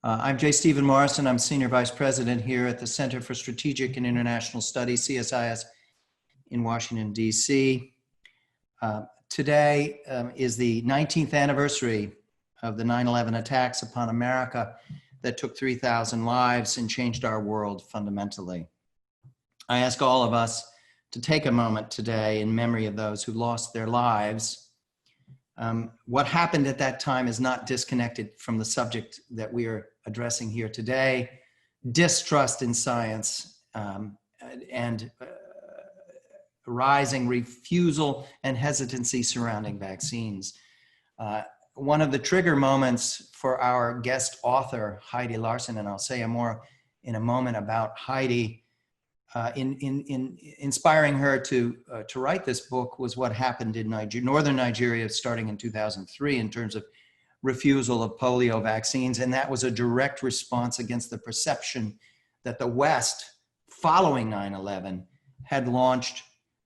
I'm J. Stephen Morrison. I'm Senior Vice President here at the Center for Strategic and International Studies, CSIS, in Washington, D.C. Today is the 19th anniversary of the 9/11 attacks upon America that took 3,000 lives and changed our world fundamentally. I ask all of us to take a moment today in memory of those who lost their lives. What happened at that time is not disconnected from the subject that we are addressing here today: distrust in science and rising refusal and hesitancy surrounding vaccines. One of the trigger moments for our guest author, Heidi Larson, and I'll say more in a moment about Heidi, in inspiring her to write this book, was what happened in northern Nigeria starting in 2003 in terms of refusal of polio vaccines. And that was a direct response against the perception that the West, following 9/11, had launched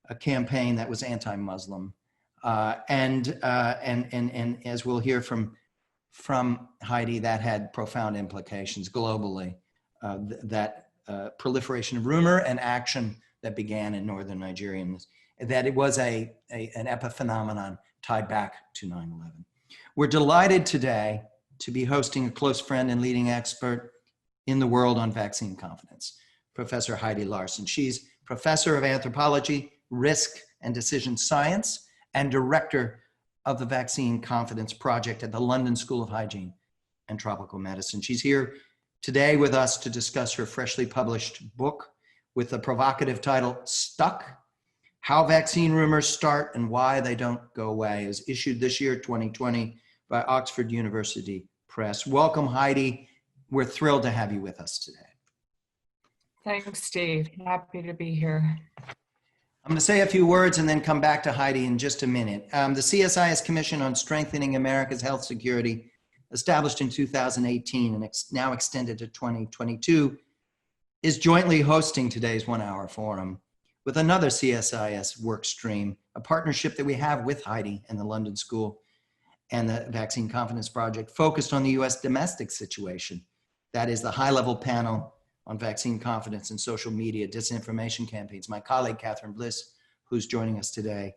a campaign that was anti-Muslim. And as we'll hear from Heidi, that had profound implications globally, proliferation of rumor and action that began in northern Nigeria, that it was an epiphenomenon tied back to 9/11. We're delighted today to be hosting a close friend and leading expert in the world on vaccine confidence, Professor Heidi Larson. She's Professor of Anthropology, Risk and Decision Science, and Director of the Vaccine Confidence Project at the London School of Hygiene and Tropical Medicine. She's here today with us to discuss her freshly published book with the provocative title, Stuck: How Vaccine Rumors Start and Why They Don't Go Away. It was issued this year, 2020, by Oxford University Press. Welcome, Heidi. We're thrilled to have you with us today. Thanks, Steve. Happy to be here. I'm going to say a few words and then come back to Heidi in just a minute. The CSIS Commission on Strengthening America's Health Security, established in 2018 and now extended to 2022, is jointly hosting today's one-hour forum with another CSIS work stream, a partnership that we have with Heidi and the London School and the Vaccine Confidence Project, focused on the U.S. domestic situation. That is the high-level panel on vaccine confidence and social media disinformation campaigns. My colleague, Catherine Bliss, who's joining us today,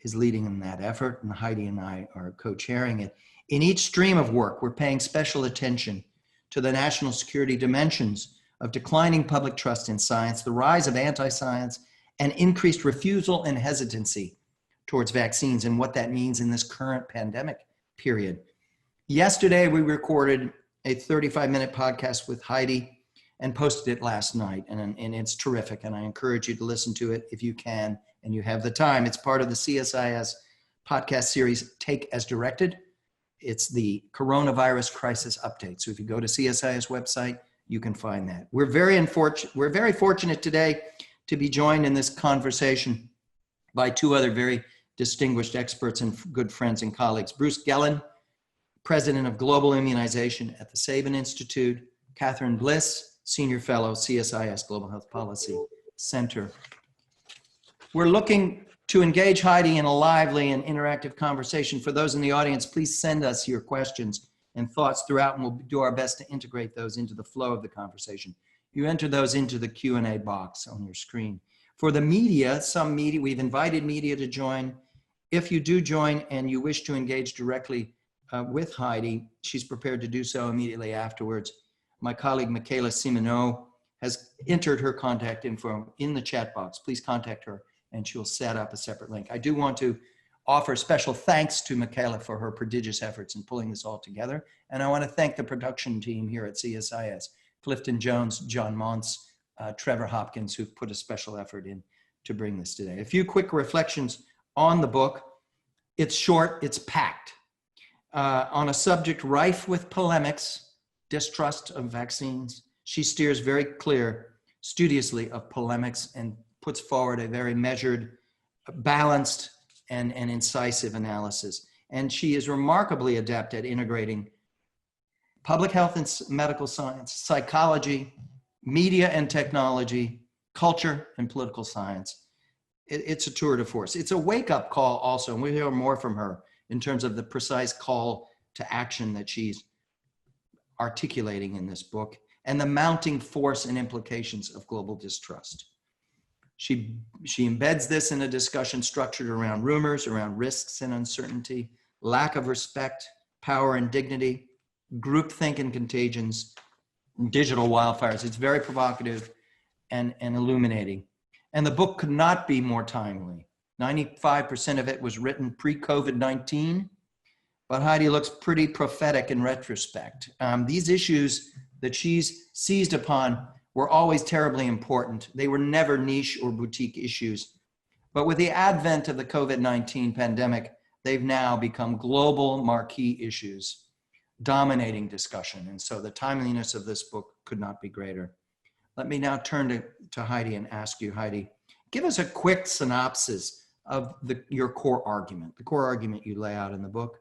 is leading in that effort, and Heidi and I are co-chairing it. In each stream of work, we're paying special attention to the national security dimensions of declining public trust in science, the rise of anti-science, and increased refusal and hesitancy towards vaccines, and what that means in this current pandemic period. Yesterday, we recorded a 35-minute podcast with Heidi and posted it last night, and it's terrific, and I encourage you to listen to it if you can and you have the time. It's part of the CSIS podcast series, Take as Directed. It's the coronavirus crisis update. So if you go to CSIS website, you can find that. We're very fortunate today to be joined in this conversation by two other very distinguished experts and good friends and colleagues: Bruce Gellin, President of Global Immunization at the Sabin Institute; Catherine Bliss, Senior Fellow, CSIS Global Health Policy Center. We're looking to engage Heidi in a lively and interactive conversation. For those in the audience, please send us your questions and thoughts throughout, and we'll do our best to integrate those into the flow of the conversation. You enter those into the Q&A box on your screen. For the media, we've invited media to join. If you do join and you wish to engage directly with Heidi, she's prepared to do so immediately afterwards. My colleague, Michaela Simoneau, has entered her contact info in the chat box. Please contact her and she'll set up a separate link. I do want to offer special thanks to Michaela for her prodigious efforts in pulling this all together. And I want to thank the production team here at CSIS, Clifton Jones, John Montz, Trevor Hopkins, who've put a special effort in to bring this today. A few quick reflections on the book. It's short, it's packed. On a subject rife with polemics, distrust of vaccines, she steers very studiously of polemics and puts forward a very measured, balanced, and incisive analysis. And she is remarkably adept at integrating public health and medical science, psychology, media and technology, culture and political science. It's a tour de force. It's a wake-up call also, and we'll hear more from her in terms of the precise call to action that she's articulating in this book, and the mounting force and implications of global distrust. She embeds this in a discussion structured around rumors, around risks and uncertainty, lack of respect, power and dignity, groupthink and contagions, digital wildfires. It's very provocative and illuminating. And the book could not be more timely. 95% of it was written pre-COVID-19, but Heidi looks pretty prophetic in retrospect. These issues that she's seized upon were always terribly important. They were never niche or boutique issues. But with the advent of the COVID-19 pandemic, they've now become global marquee issues, dominating discussion. And so the timeliness of this book could not be greater. Let me now turn to Heidi and ask you, Heidi, give us a quick synopsis of your core argument, the core argument you lay out in the book.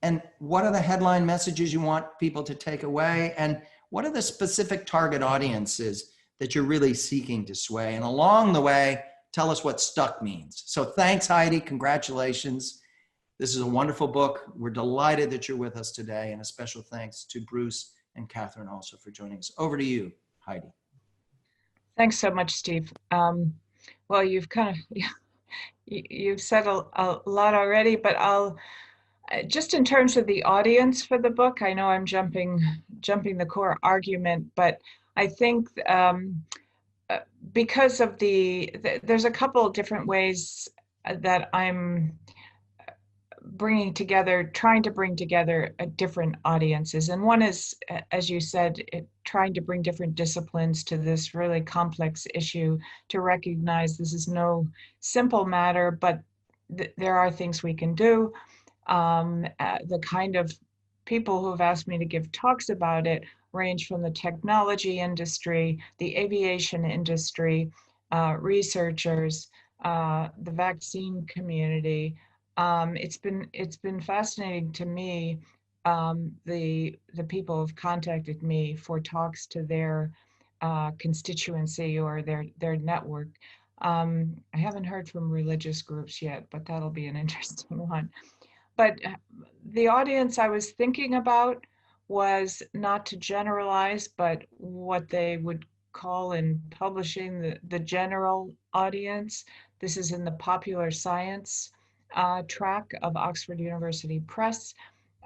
And what are the headline messages you want people to take away? And what are the specific target audiences that you're really seeking to sway? And along the way, tell us what stuck means. So thanks, Heidi. Congratulations. This is a wonderful book. We're delighted that you're with us today. And a special thanks to Bruce and Catherine also for joining us. Over to you, Heidi. Thanks so much, Steve. Well, you've said a lot already, but I'll just in terms of the audience for the book, I know I'm jumping the core argument, but I think because of there's a couple of different ways that I'm trying to bring together different audiences. And one is, as you said, trying to bring different disciplines to this really complex issue, to recognize this is no simple matter, but there are things we can do. The kind of people who have asked me to give talks about it range from the technology industry, the aviation industry, researchers, the vaccine community. It's been fascinating to me. The people have contacted me for talks to their constituency or their network. I haven't heard from religious groups yet, but that'll be an interesting one. But the audience I was thinking about was not to generalize, but what they would call in publishing the general audience. This is in the popular science track of Oxford University Press.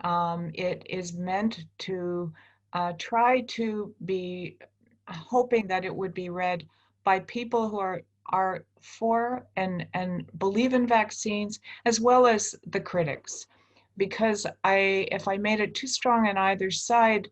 It is meant to try to be hoping that it would be read by people who are for and believe in vaccines, as well as the critics. Because if I made it too strong on either side,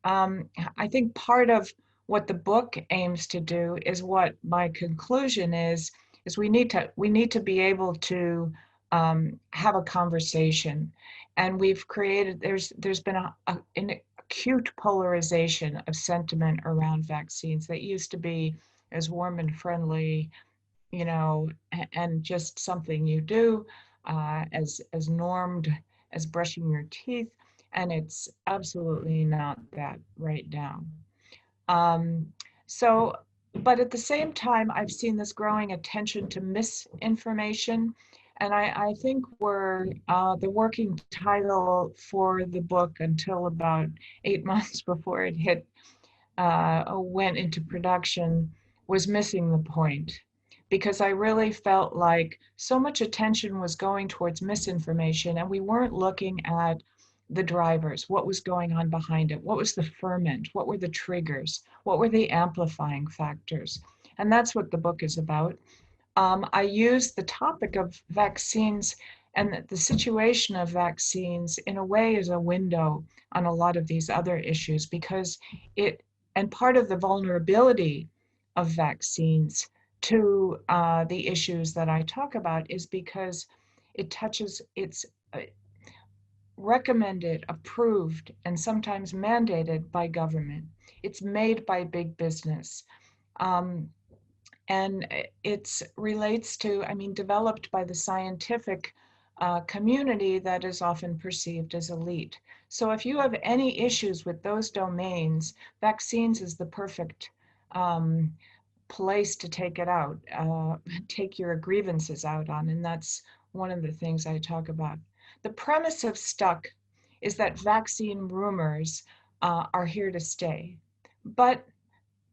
I think part of what the book aims to do is what my conclusion is we need to be able to have a conversation. And we've created, there's been an acute polarization of sentiment around vaccines that used to be as warm and friendly, you know, and just something you do, as normed as brushing your teeth, and it's absolutely not that right now. But at the same time, I've seen this growing attention to misinformation, and I think the working title for the book until about 8 months before it went into production was Missing the Point. Because I really felt like so much attention was going towards misinformation and we weren't looking at the drivers, what was going on behind it, what was the ferment, what were the triggers, what were the amplifying factors. And that's what the book is about. I used the topic of vaccines and the situation of vaccines in a way as a window on a lot of these other issues because and part of the vulnerability of vaccines to the issues that I talk about is because it's recommended, approved, and sometimes mandated by government. It's made by big business. And it relates to, developed by the scientific community that is often perceived as elite. So if you have any issues with those domains, vaccines is the perfect place to take it out, take your grievances out on, and that's one of the things I talk about. The premise of Stuck is that vaccine rumors are here to stay. But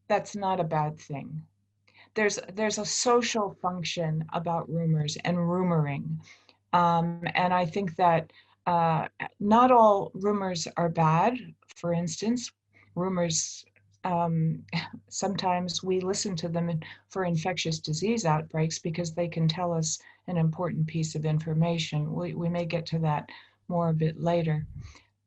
that's not a bad thing. There's a social function about rumors and rumoring. And I think that not all rumors are bad. For instance, rumors, um, sometimes we listen to them for infectious disease outbreaks because they can tell us an important piece of information. We may get to that more a bit later.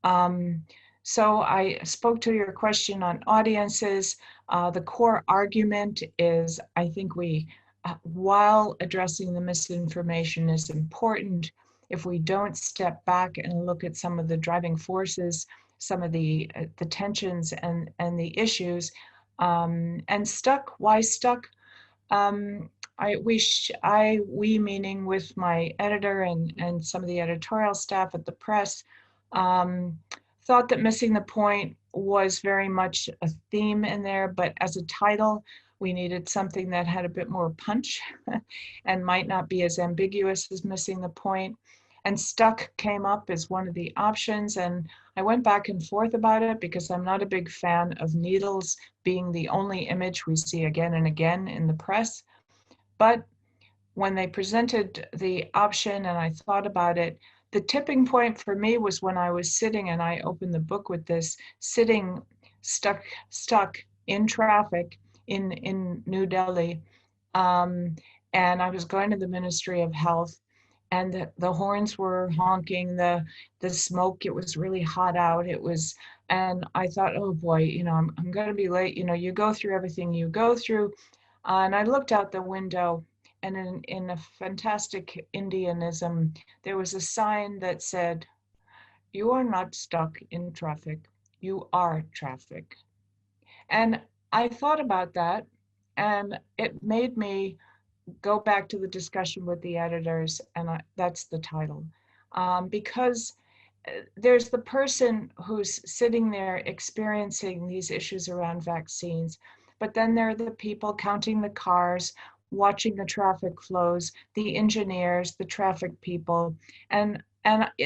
Um, so I spoke to your question on audiences. The core argument is, I think while addressing the misinformation is important, if we don't step back and look at some of the driving forces, some of the tensions and the issues, and why stuck? Um, we meaning with my editor and some of the editorial staff at the press, um, thought that missing the point was very much a theme in there, but as a title, we needed something that had a bit more punch and might not be as ambiguous as missing the point. And stuck came up as one of the options. And I went back and forth about it because I'm not a big fan of needles being the only image we see again and again in the press. But when they presented the option and I thought about it, the tipping point for me was when I was sitting, and I opened the book with this, sitting stuck in traffic in New Delhi. Um, and I was going to the Ministry of Health, and the horns were honking, the smoke, it was really hot out. And I thought, oh boy, I'm going to be late. You go through everything you go through. And I looked out the window, and in a fantastic Indianism, there was a sign that said, "You are not stuck in traffic, you are traffic." And I thought about that, and it made me go back to the discussion with the editors, and that's the title. Because there's the person who's sitting there experiencing these issues around vaccines, but then there are the people counting the cars, watching the traffic flows, the engineers, the traffic people, and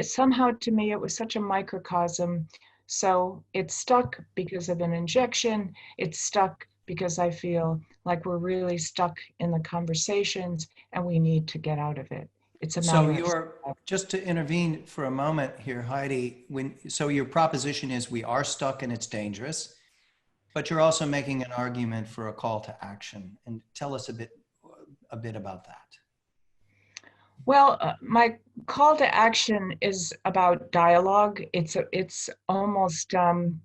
somehow to me it was such a microcosm. So it's stuck because of an injection. It's stuck because I feel like we're really stuck in the conversations and we need to get out of it. It's a So matter of you're, just to intervene for a moment here, Heidi, so your proposition is we are stuck and it's dangerous, but you're also making an argument for a call to action. And tell us a bit about that. Well, my call to action is about dialogue. It's almost, when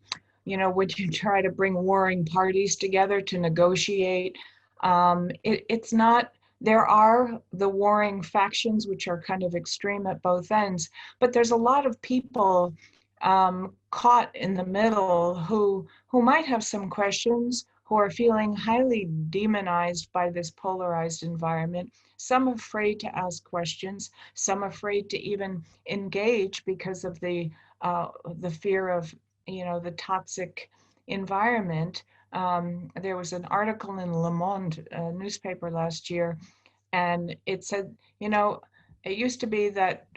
you try to bring warring parties together to negotiate. It's not. There are the warring factions, which are kind of extreme at both ends, but there's a lot of people caught in the middle who might have some questions, who are feeling highly demonized by this polarized environment, some afraid to ask questions, some afraid to even engage because of the fear of the toxic environment. There was an article in Le Monde newspaper last year, and it said, it used to be that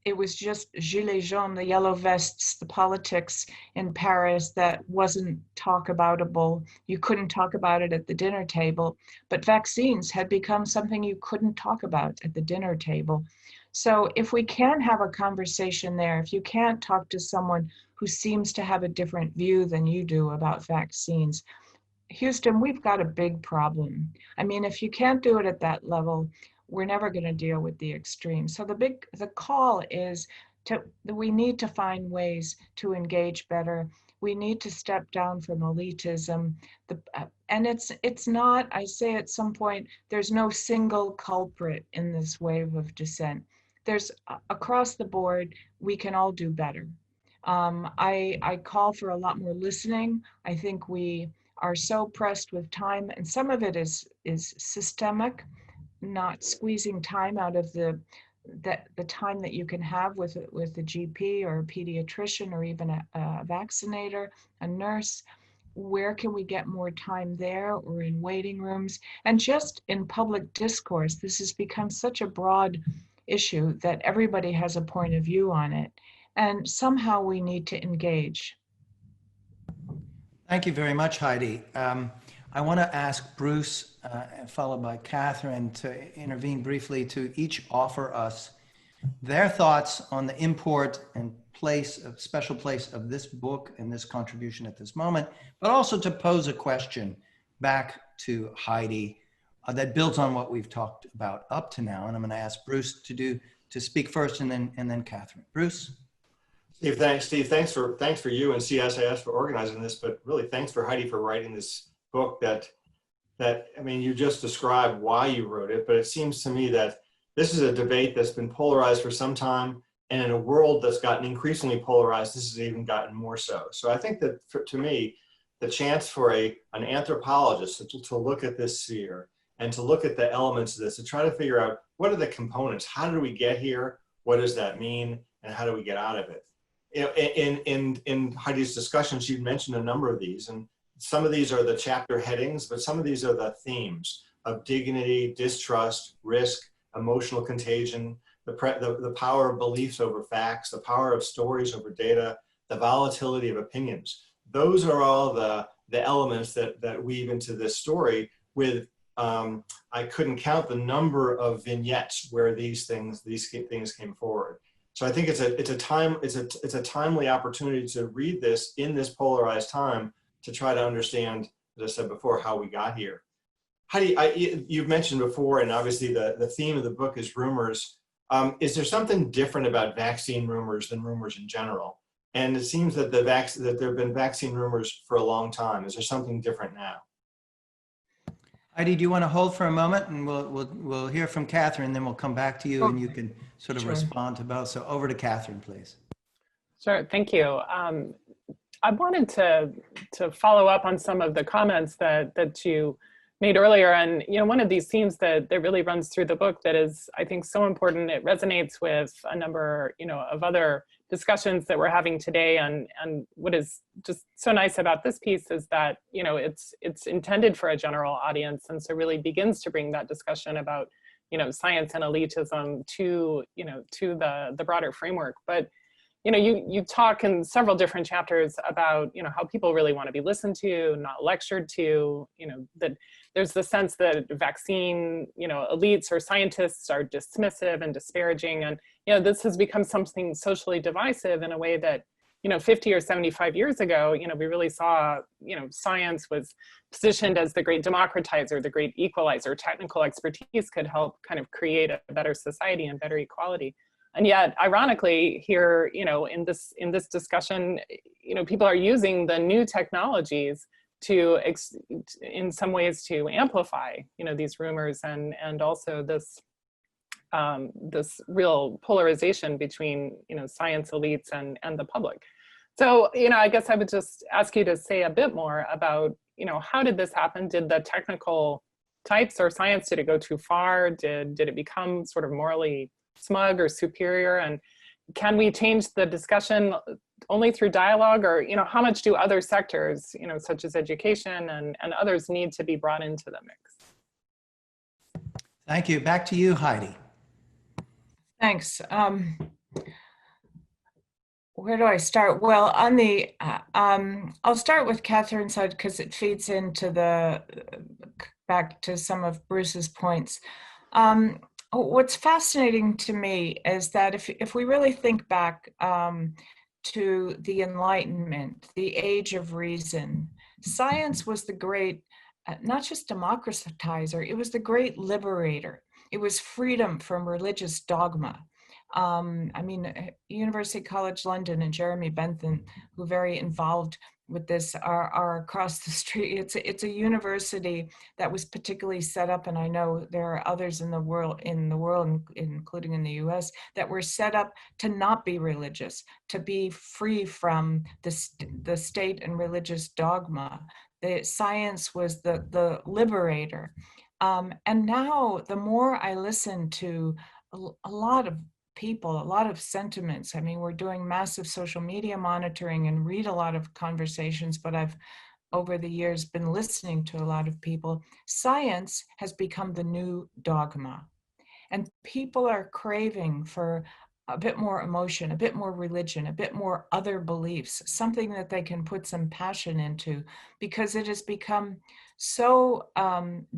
it was just gilets jaunes, the yellow vests, the politics in Paris that wasn't talk aboutable. You couldn't talk about it at the dinner table, but vaccines had become something you couldn't talk about at the dinner table. So if we can't have a conversation there, if you can't talk to someone who seems to have a different view than you do about vaccines, Houston, we've got a big problem. I mean, if you can't do it at that level, we're never going to deal with the extreme. So the call is we need to find ways to engage better. We need to step down from elitism. And it's not, I say at some point, there's no single culprit in this wave of dissent. There's across the board, we can all do better. I call for a lot more listening. I think we are so pressed with time, and some of it is systemic, not squeezing time out of the time that you can have with the GP or a pediatrician or even a vaccinator, a nurse. Where can we get more time there, or in waiting rooms, and just in public discourse? This has become such a broad issue that everybody has a point of view on it, and somehow we need to engage. Thank you very much, Heidi. I want to ask Bruce, followed by Catherine, to intervene briefly to each offer us their thoughts on the import and special place of this book and this contribution at this moment, but also to pose a question back to Heidi that builds on what we've talked about up to now. And I'm going to ask Bruce to speak first, and then Catherine. Bruce. Steve, thanks. Steve, thanks for you and CSIS for organizing this, but really thanks for Heidi for writing this book that I mean, you just described why you wrote it, but it seems to me that this is a debate that's been polarized for some time, and in a world that's gotten increasingly polarized, this has even gotten more so. So I think that to me, the chance for an anthropologist to look at this sphere and to look at the elements of this, to try to figure out what are the components, how did we get here, what does that mean, and how do we get out of it? You know, in Heidi's discussion, she mentioned a number of these, and some of these are the chapter headings, but some of these are the themes of dignity, distrust, risk, emotional contagion, the power of beliefs over facts, the power of stories over data, the volatility of opinions. Those are all the elements that weave into this story with, I couldn't count the number of vignettes where these things came forward. So I think it's a timely opportunity to read this in this polarized time to try to understand, as I said before, how we got here. Heidi, you've mentioned before, and obviously the theme of the book is rumors. Is there something different about vaccine rumors than rumors in general? And it seems that that there have been vaccine rumors for a long time. Is there something different now? Heidi, do you want to hold for a moment, and we'll hear from Catherine, then we'll come back to you, and you can sort of respond to both. So over to Catherine, please. Sure, thank you. I wanted to follow up on some of the comments that you made earlier, and one of these themes that really runs through the book that is, I think, so important. It resonates with a number of other discussions that we're having today, and what is just so nice about this piece is that it's intended for a general audience, and so really begins to bring that discussion about science and elitism to the broader framework. But you talk in several different chapters about how people really want to be listened to, not lectured to, that there's the sense that vaccine elites or scientists are dismissive and disparaging, and this has become something socially divisive in a way that 50 or 75 years ago we really saw science was positioned as the great democratizer, the great equalizer. Technical expertise could help kind of create a better society and better equality. And yet, ironically, here, in this discussion, people are using the new technologies to, in some ways, to amplify, these rumors and also this this real polarization between, science elites and the public. So, I guess I would just ask you to say a bit more about, how did this happen? Did the technical types or science, did it go too far? Did it become sort of morally smug or superior? And can we change the discussion only through dialogue, or how much do other sectors such as education and others need to be brought into the mix? Thank you. Back to you, Heidi. Thanks. Where do I start? Well, on the I'll start with Catherine's side because it feeds into back to some of Bruce's points. What's fascinating to me is that if we really think back to the Enlightenment, the age of reason, science was the great, not just democratizer, it was the great liberator. It was freedom from religious dogma. University College London and Jeremy Bentham, who are very involved with this, are across the street. It's a university that was particularly set up, and I know there are others in the world, including in the US, that were set up to not be religious, to be free from the state and religious dogma. The science was the liberator. And now the more I listen to a lot of people, a lot of sentiments. We're doing massive social media monitoring and read a lot of conversations, but I've over the years been listening to a lot of people. Science has become the new dogma, and people are craving for a bit more emotion, a bit more religion, a bit more other beliefs, something that they can put some passion into, because it has become so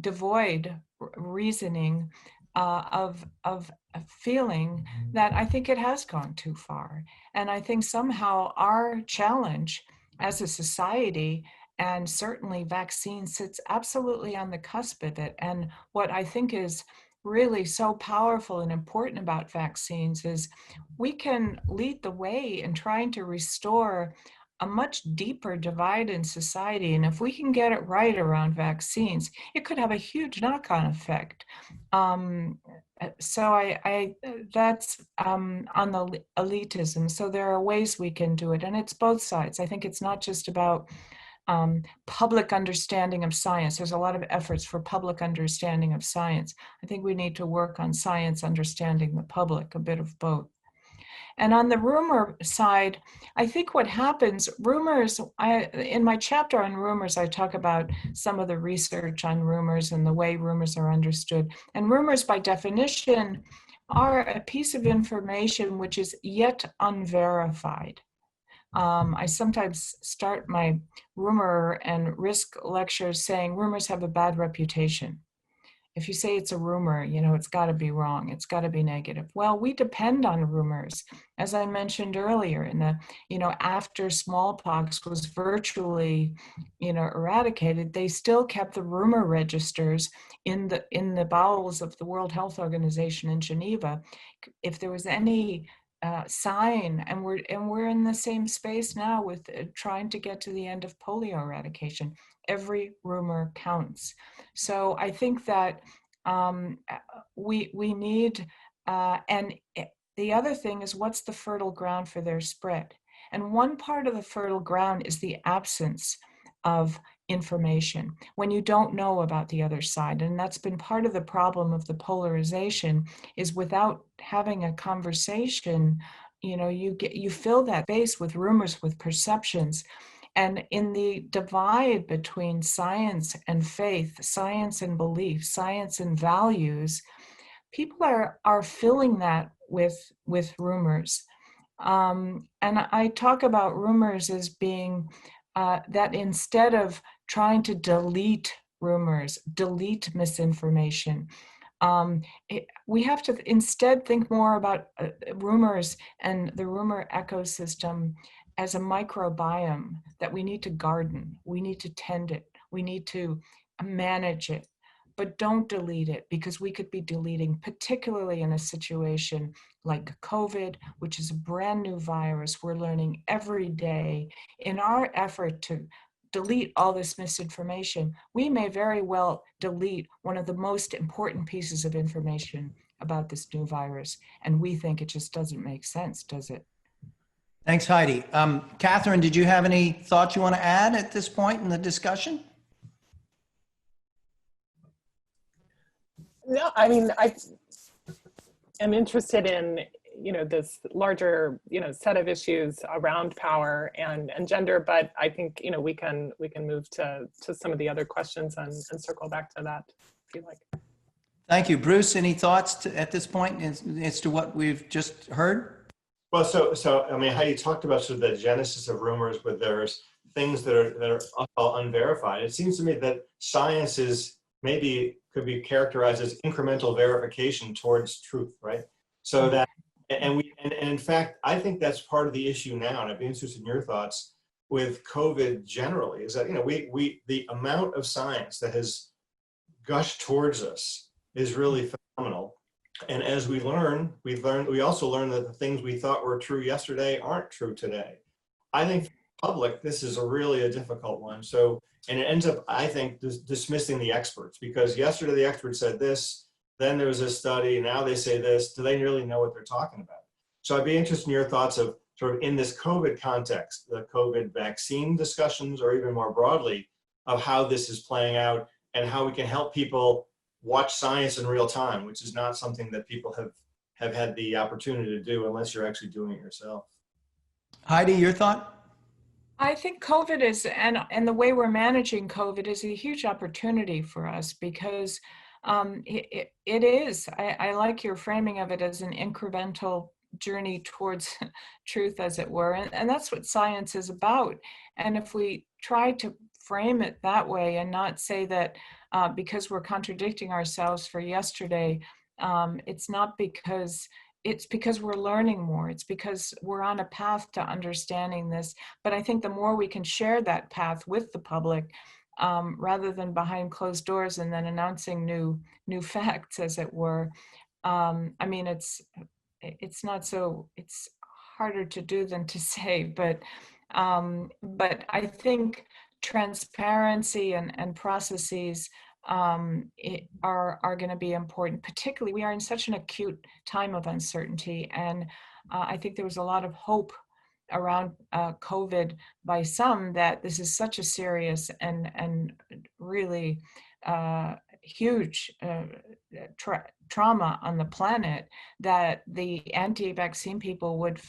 devoid reasoning of a feeling that I think it has gone too far. And I think somehow our challenge as a society, and certainly vaccine, sits absolutely on the cusp of it. And what I think is really so powerful and important about vaccines is we can lead the way in trying to restore a much deeper divide in society. And if we can get it right around vaccines, it could have a huge knock-on effect. So that's on the elitism. So there are ways we can do it, and it's both sides. I think it's not just about public understanding of science. There's a lot of efforts for public understanding of science. I think we need to work on science understanding the public, a bit of both. And on the rumor side, I think what happens, rumors, in my chapter on rumors, I talk about some of the research on rumors and the way rumors are understood. And rumors, by definition, are a piece of information which is yet unverified. I sometimes start my rumor and risk lectures saying rumors have a bad reputation. If you say it's a rumor, it's got to be wrong. It's got to be negative. Well, we depend on rumors. As I mentioned earlier, after smallpox was virtually, eradicated, they still kept the rumor registers in the bowels of the World Health Organization in Geneva. If there was any sign, and we're in the same space now with trying to get to the end of polio eradication. Every rumor counts. So I think that we need, and the other thing is, what's the fertile ground for their spread? And one part of the fertile ground is the absence of information, when you don't know about the other side. And that's been part of the problem of the polarization, is without having a conversation, you fill that space with rumors, with perceptions. And in the divide between science and faith, science and belief, science and values, people are filling that with rumors. And I talk about rumors as being that instead of trying to delete rumors, delete misinformation, we have to instead think more about rumors and the rumor ecosystem as a microbiome that we need to garden, we need to tend it, we need to manage it, but don't delete it, because we could be deleting, particularly in a situation like COVID, which is a brand new virus we're learning every day. In our effort to delete all this misinformation, we may very well delete one of the most important pieces of information about this new virus. And we think it just doesn't make sense, does it? Thanks, Heidi. Catherine, did you have any thoughts you want to add at this point in the discussion? No, I mean, I am interested in, this larger, set of issues around power and gender, but I think, we can move to some of the other questions and circle back to that if you like. Thank you. Bruce, any thoughts at this point as to what we've just heard? Well, so I mean, Heidi talked about sort of the genesis of rumors, but there's things that are all unverified. It seems to me that science is could be characterized as incremental verification towards truth, right? So that, and in fact, I think that's part of the issue now, and I'd be interested in your thoughts with COVID generally, is that, the amount of science that has gushed towards us is really phenomenal. And as we also learn that the things we thought were true yesterday aren't true today. I think for the public, this is really a difficult one. So, and it ends up, I think, dismissing the experts, because yesterday the expert said this, then there was a study, now they say this. Do they really know what they're talking about? So I'd be interested in your thoughts of sort of in this COVID context, the COVID vaccine discussions, or even more broadly, of how this is playing out and how we can help people watch science in real time, which is not something that people have had the opportunity to do unless you're actually doing it yourself. Heidi, your thought? I think COVID is, and the way we're managing COVID is a huge opportunity for us, because it is, I like your framing of it as an incremental journey towards truth, as it were. And that's what science is about. And if we try to frame it that way and not say that because we're contradicting ourselves for yesterday, it's not because, it's because we're learning more. It's because we're on a path to understanding this. But I think the more we can share that path with the public, rather than behind closed doors and then announcing new facts, as it were. I mean, it's not so, it's harder to do than to say, but I think transparency and processes are going to be important. Particularly, we are in such an acute time of uncertainty, and I think there was a lot of hope around COVID by some that this is such a serious and really huge trauma on the planet, that the anti-vaccine people would,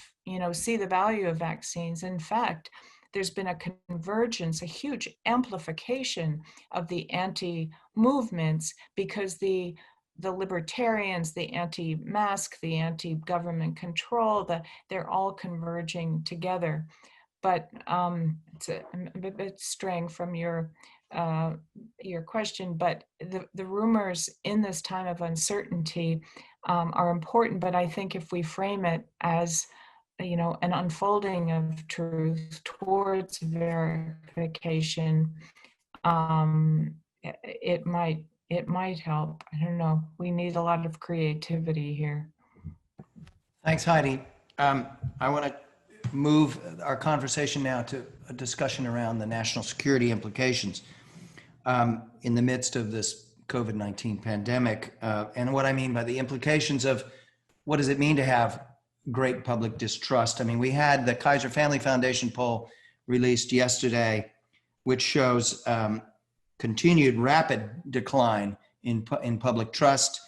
see the value of vaccines. In fact, there's been a convergence, a huge amplification of the anti-movements, because the libertarians, the anti-mask, the anti-government control, they're all converging together. But it's a bit straying from your question, but the rumors in this time of uncertainty are important. But I think if we frame it as, an unfolding of truth towards verification, it might help. I don't know. We need a lot of creativity here. Thanks, Heidi. I want to move our conversation now to a discussion around the national security implications in the midst of this COVID-19 pandemic. And what I mean by the implications of what does it mean to have great public distrust? I mean, we had the Kaiser Family Foundation poll released yesterday, which shows continued rapid decline in public trust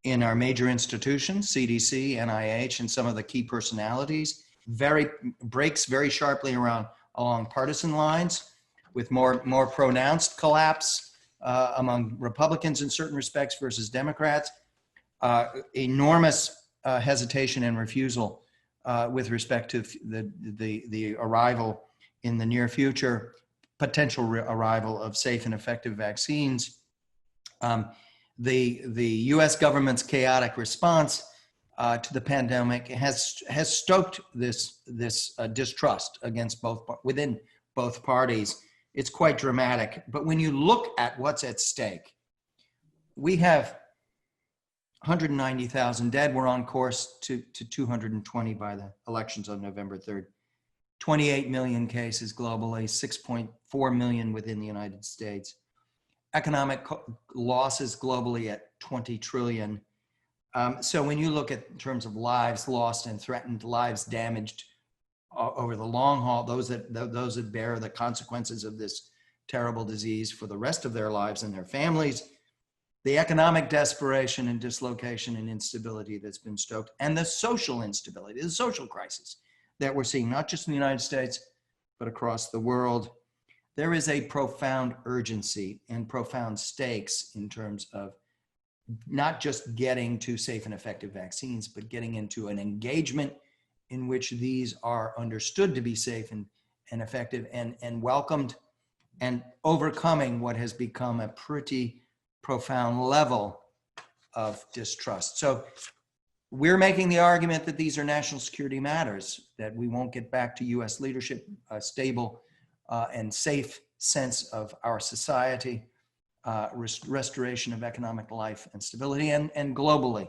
in our major institutions, CDC, NIH, and some of the key personalities. Breaks very sharply along partisan lines, with more pronounced collapse among Republicans in certain respects versus Democrats. Enormous hesitation and refusal with respect to the arrival in the near future, potential arrival of safe and effective vaccines. The U.S. government's chaotic response to the pandemic has stoked this distrust against within both parties. It's quite dramatic. But when you look at what's at stake, we have 190,000 dead. We're on course to 220 by the elections on November 3rd. 28 million cases globally, 6.4 million within the United States. Economic losses globally at 20 trillion. So when you look at in terms of lives lost and threatened, lives damaged over the long haul, those that bear the consequences of this terrible disease for the rest of their lives and their families, the economic desperation and dislocation and instability that's been stoked, and the social instability, the social crisis that we're seeing, not just in the United States, but across the world. There is a profound urgency and profound stakes in terms of not just getting to safe and effective vaccines, but getting into an engagement in which these are understood to be safe and effective and welcomed, and overcoming what has become a pretty profound level of distrust. So we're making the argument that these are national security matters, that we won't get back to US leadership, a stable and safe sense of our society, restoration of economic life and stability, and globally,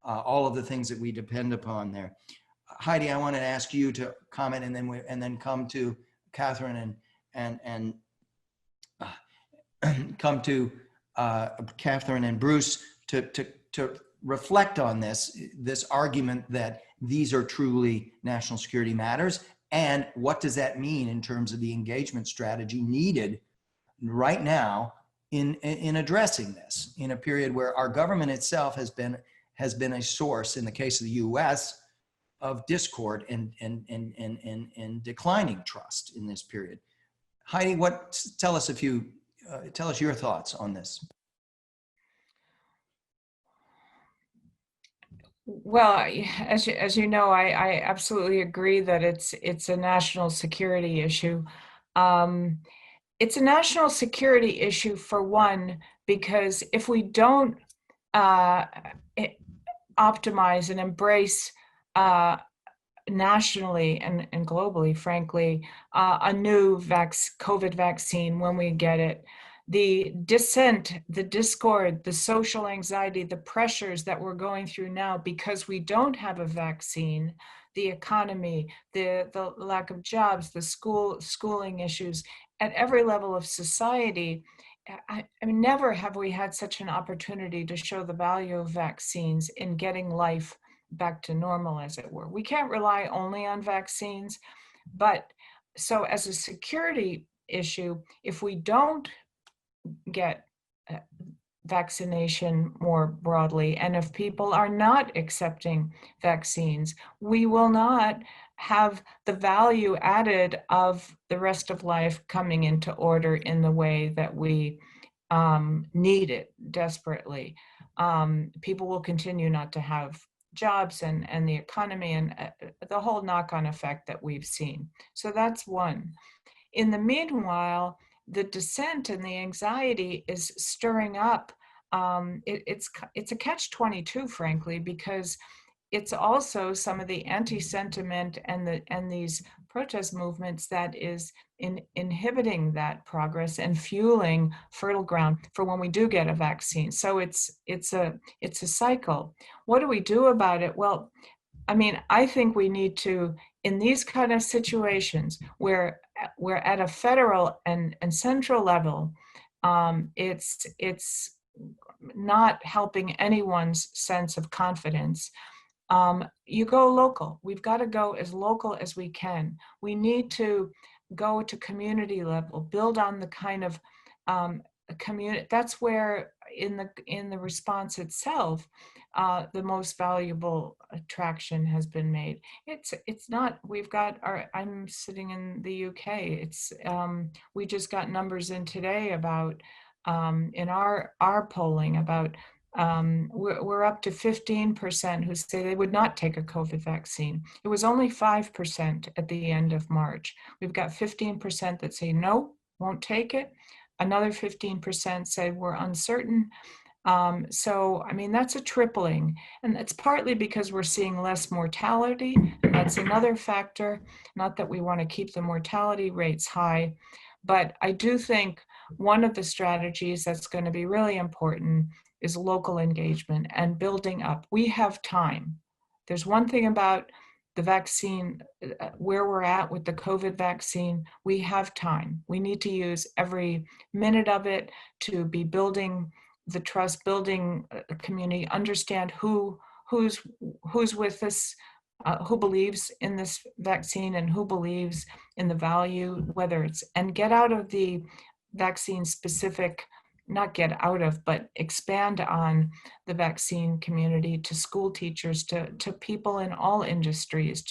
all of the things that we depend upon there. Heidi, I want to ask you to comment, and then come to Catherine and come to Catherine and Bruce to reflect on this argument that these are truly national security matters, and what does that mean in terms of the engagement strategy needed right now in addressing this, in a period where our government itself has been a source, in the case of the U.S., of discord and declining trust in this period. Heidi, tell us your thoughts on this. Well, as you know, I absolutely agree that it's a national security issue. Um, it's a national security issue for one, because if we don't uh, optimize and embrace uh, nationally and globally, frankly, a new COVID vaccine when we get it. The dissent, the discord, the social anxiety, the pressures that we're going through now because we don't have a vaccine, the economy, the lack of jobs, the schooling issues at every level of society. I mean, never have we had such an opportunity to show the value of vaccines in getting life back to normal, as it were. We can't rely only on vaccines, but so as a security issue, if we don't get vaccination more broadly, and if people are not accepting vaccines, we will not have the value added of the rest of life coming into order in the way that we need it desperately. People will continue not to have jobs and the economy and the whole knock-on effect that we've seen. So that's one. In the meanwhile, the dissent and the anxiety is stirring up. It's a catch-22, frankly, because it's also some of the anti-sentiment and these protest movements that is inhibiting that progress and fueling fertile ground for when we do get a vaccine. So it's a cycle. What do we do about it? Well, I mean, I think we need to, in these kind of situations where we're at a federal and central level, it's not helping anyone's sense of confidence. You go local. We've got to go as local as we can. We need to go to community level, build on the kind of community. That's where in the response itself, the most valuable traction has been made. It's not. We've got our. I'm sitting in the UK. It's we just got numbers in today about in our polling about. We're up to 15% who say they would not take a COVID vaccine. It was only 5% at the end of March. We've got 15% that say no, won't take it. Another 15% say we're uncertain. So, I mean, that's a tripling. And it's partly because we're seeing less mortality. That's another factor. Not that we want to keep the mortality rates high, but I do think one of the strategies that's going to be really important is local engagement and building up. We have time. There's one thing about the vaccine, where we're at with the COVID vaccine, we have time. We need to use every minute of it to be building the trust, building a community, understand who's with us, who believes in this vaccine and who believes in the value, whether it's, and get out of the vaccine specific, not get out of, but expand on the vaccine community to school teachers, to people in all industries.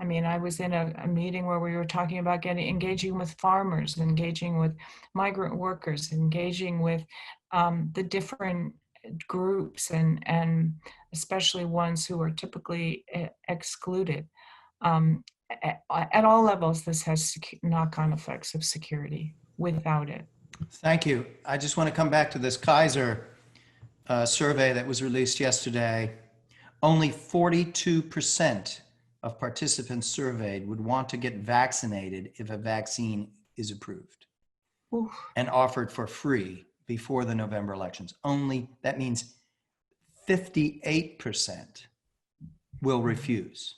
I mean, I was in a meeting where we were talking about engaging with farmers, engaging with migrant workers, engaging with the different groups and especially ones who are typically excluded. At all levels, this has knock-on effects of security without it. Thank you. I just want to come back to this Kaiser survey that was released yesterday. Only 42% of participants surveyed would want to get vaccinated if a vaccine is approved Oof. and offered for free before the November elections. That means 58% will refuse,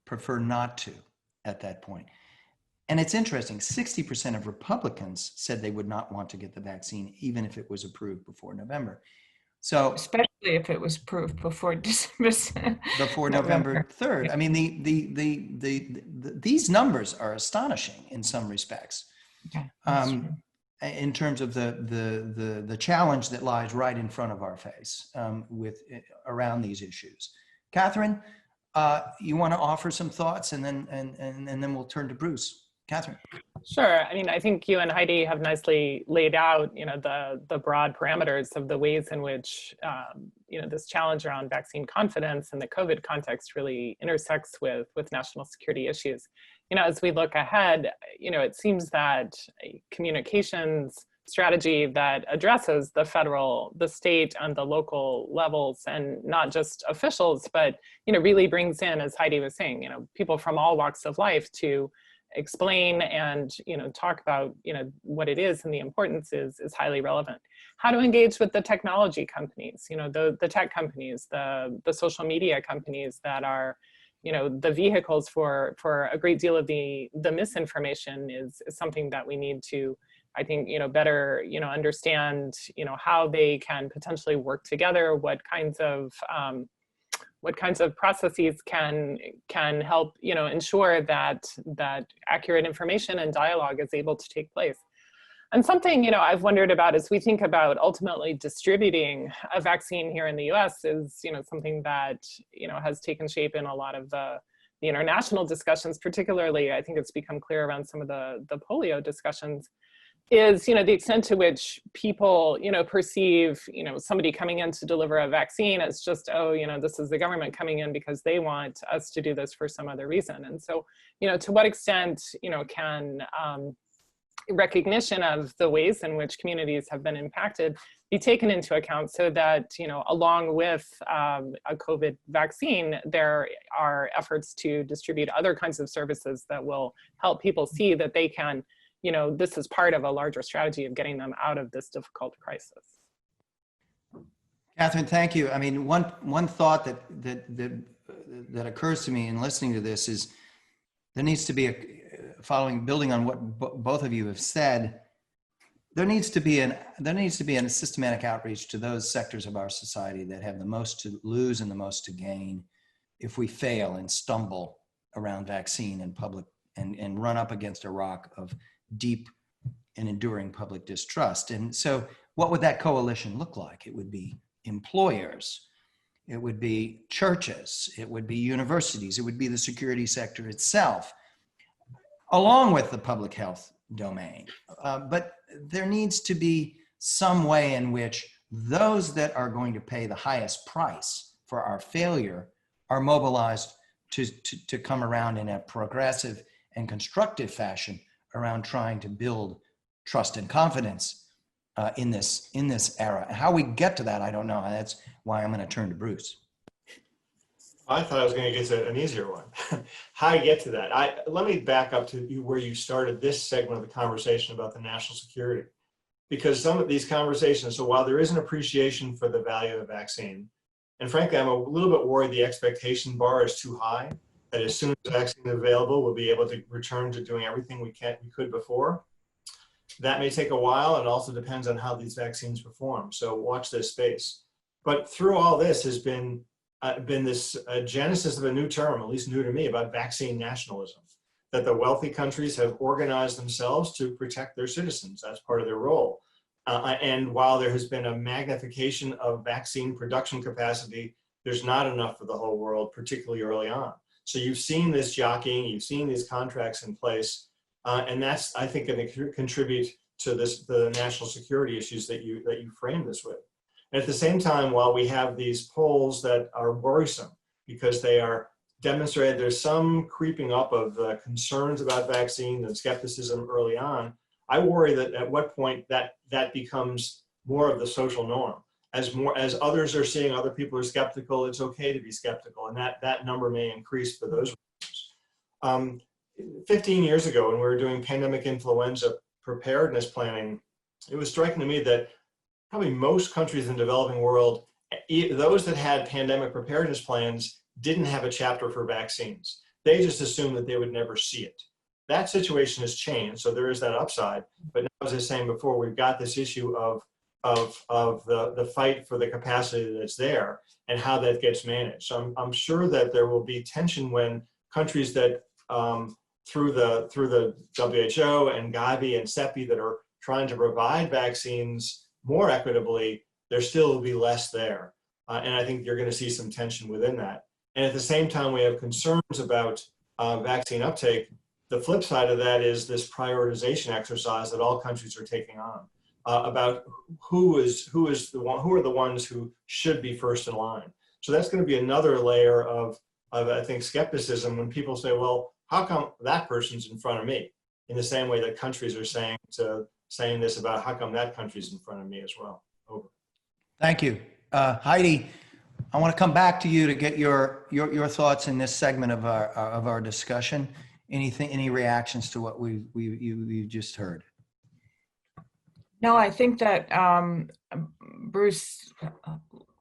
prefer not to at that point. And it's interesting, 60% of Republicans said they would not want to get the vaccine, even if it was approved before November. So, especially if it was approved before December, before November 3rd. Yeah. I mean, these numbers are astonishing in some respects, in terms of the challenge that lies right in front of our face around these issues. Catherine, you want to offer some thoughts, and then we'll turn to Bruce. Catherine. Sure. I mean, I think you and Heidi have nicely laid out, the broad parameters of the ways in which, this challenge around vaccine confidence in the COVID context really intersects with national security issues. As we look ahead, it seems that a communications strategy that addresses the federal, the state, and the local levels, and not just officials, but really brings in, as Heidi was saying, people from all walks of life to explain and talk about what it is and the importance is highly relevant. How to engage with the technology companies, the tech companies, the social media companies that are the vehicles for a great deal of the misinformation is something that we need to, I think, better understand how they can potentially work together, what kinds of processes can help ensure that accurate information and dialogue is able to take place. And something I've wondered about as we think about ultimately distributing a vaccine here in the U.S. is something that has taken shape in a lot of the international discussions. Particularly, I think it's become clear around some of the polio discussions, is the extent to which people perceive somebody coming in to deliver a vaccine as just, oh, this is the government coming in because they want us to do this for some other reason. And so to what extent can recognition of the ways in which communities have been impacted be taken into account, so that along with a COVID vaccine, there are efforts to distribute other kinds of services that will help people see that they can this is part of a larger strategy of getting them out of this difficult crisis. Catherine, thank you. I mean, one thought that occurs to me in listening to this is there needs to be building on what both of you have said. There needs to be a systematic outreach to those sectors of our society that have the most to lose and the most to gain if we fail and stumble around vaccine and public and run up against a rock of deep and enduring public distrust. And so what would that coalition look like? It would be employers, it would be churches, it would be universities, it would be the security sector itself, along with the public health domain. But there needs to be some way in which those that are going to pay the highest price for our failure are mobilized to come around in a progressive and constructive fashion around trying to build trust and confidence in this era. How we get to that, I don't know. That's why I'm going to turn to Bruce. I thought I was going to get to an easier one. How you get to that? Let me back up to where you started this segment of the conversation about the national security, because some of these conversations. So while there is an appreciation for the value of the vaccine, and frankly, I'm a little bit worried the expectation bar is too high. That as soon as the vaccine is available, we'll be able to return to doing everything we could before. That may take a while, and also depends on how these vaccines perform. So watch this space. But through all this has been this genesis of a new term, at least new to me, about vaccine nationalism. That the wealthy countries have organized themselves to protect their citizens. That's part of their role. And while there has been a magnification of vaccine production capacity, there's not enough for the whole world, particularly early on. So you've seen this jockeying, you've seen these contracts in place, and that's, I think, going to contribute to the national security issues that you framed this with. And at the same time, while we have these polls that are worrisome because they are demonstrated, there's some creeping up of concerns about vaccines and skepticism early on. I worry that at what point that becomes more of the social norm. As others are seeing other people are skeptical, it's okay to be skeptical, and that number may increase for those reasons. 15 years ago, when we were doing pandemic influenza preparedness planning, it was striking to me that probably most countries in the developing world, those that had pandemic preparedness plans didn't have a chapter for vaccines. They just assumed that they would never see it. That situation has changed, so there is that upside. But now, as I was saying before, we've got this issue of the fight for the capacity that's there and how that gets managed. So I'm sure that there will be tension when countries that through the WHO and Gavi and CEPI that are trying to provide vaccines more equitably, there still will be less there. And I think you're going to see some tension within that. And at the same time, we have concerns about vaccine uptake. The flip side of that is this prioritization exercise that all countries are taking on. about who are the ones who should be first in line. So that's going to be another layer of I think skepticism when people say, well, how come that person's in front of me? In the same way that countries are saying this about how come that country's in front of me as well. Over. Thank you. Heidi, I want to come back to you to get your thoughts in this segment of our discussion. Any reactions to what you just heard? No, I think that Bruce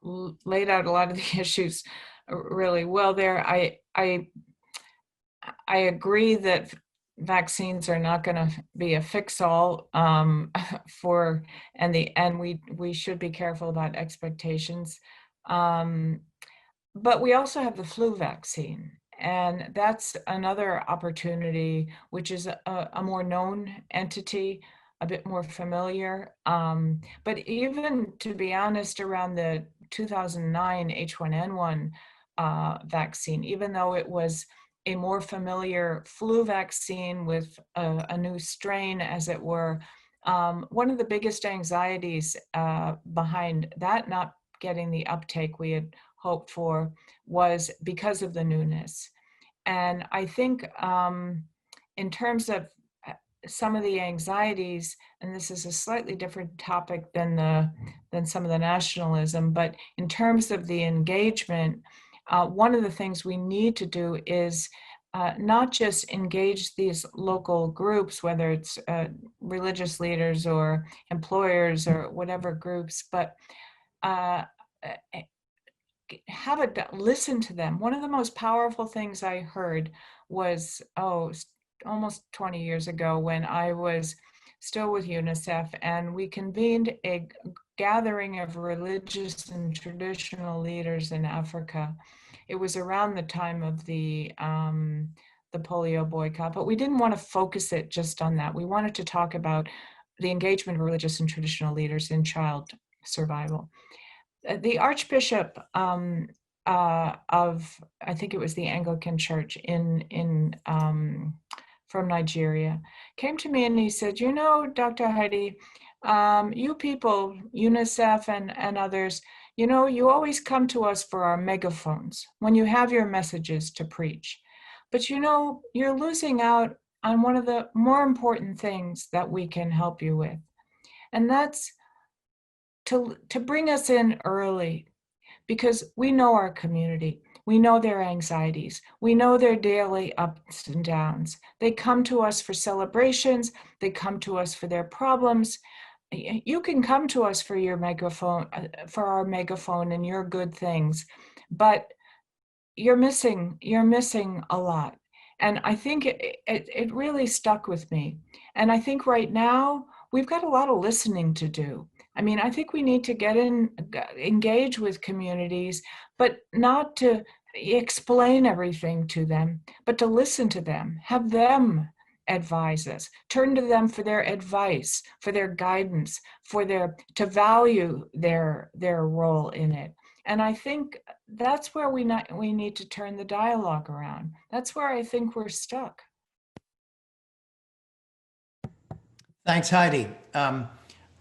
laid out a lot of the issues really well there. I agree that vaccines are not going to be a fix-all and we should be careful about expectations. But we also have the flu vaccine, and that's another opportunity, which is a more known entity, a bit more familiar. But even, to be honest, around the 2009 H1N1 vaccine, even though it was a more familiar flu vaccine with a new strain, as it were, one of the biggest anxieties behind that not getting the uptake we had hoped for was because of the newness. And I think in terms of some of the anxieties, and this is a slightly different topic than some of the nationalism, but in terms of the engagement, one of the things we need to do is not just engage these local groups, whether it's religious leaders or employers or whatever groups, but listen to them. One of the most powerful things I heard was, almost 20 years ago, when I was still with UNICEF, and we convened a gathering of religious and traditional leaders in Africa. It was around the time of the polio boycott, but we didn't want to focus it just on that. We wanted to talk about the engagement of religious and traditional leaders in child survival. The Archbishop of, I think it was the Anglican Church from Nigeria, came to me and he said, you know, Dr. Heidi, you people, UNICEF and others, you know, you always come to us for our megaphones when you have your messages to preach. But you know, you're losing out on one of the more important things that we can help you with. And that's to bring us in early, because we know our community. We know their anxieties. We know their daily ups and downs. They come to us for celebrations. They come to us for their problems. You can come to us for your megaphone, for our megaphone and your good things, but you're missing a lot. And I think it really stuck with me. And I think right now we've got a lot of listening to do. I mean, I think we need to engage with communities, but not to explain everything to them, but to listen to them, have them advise us, turn to them for their advice, for their guidance, to value their role in it. And I think that's where we need to turn the dialogue around. That's where I think we're stuck. Thanks, Heidi.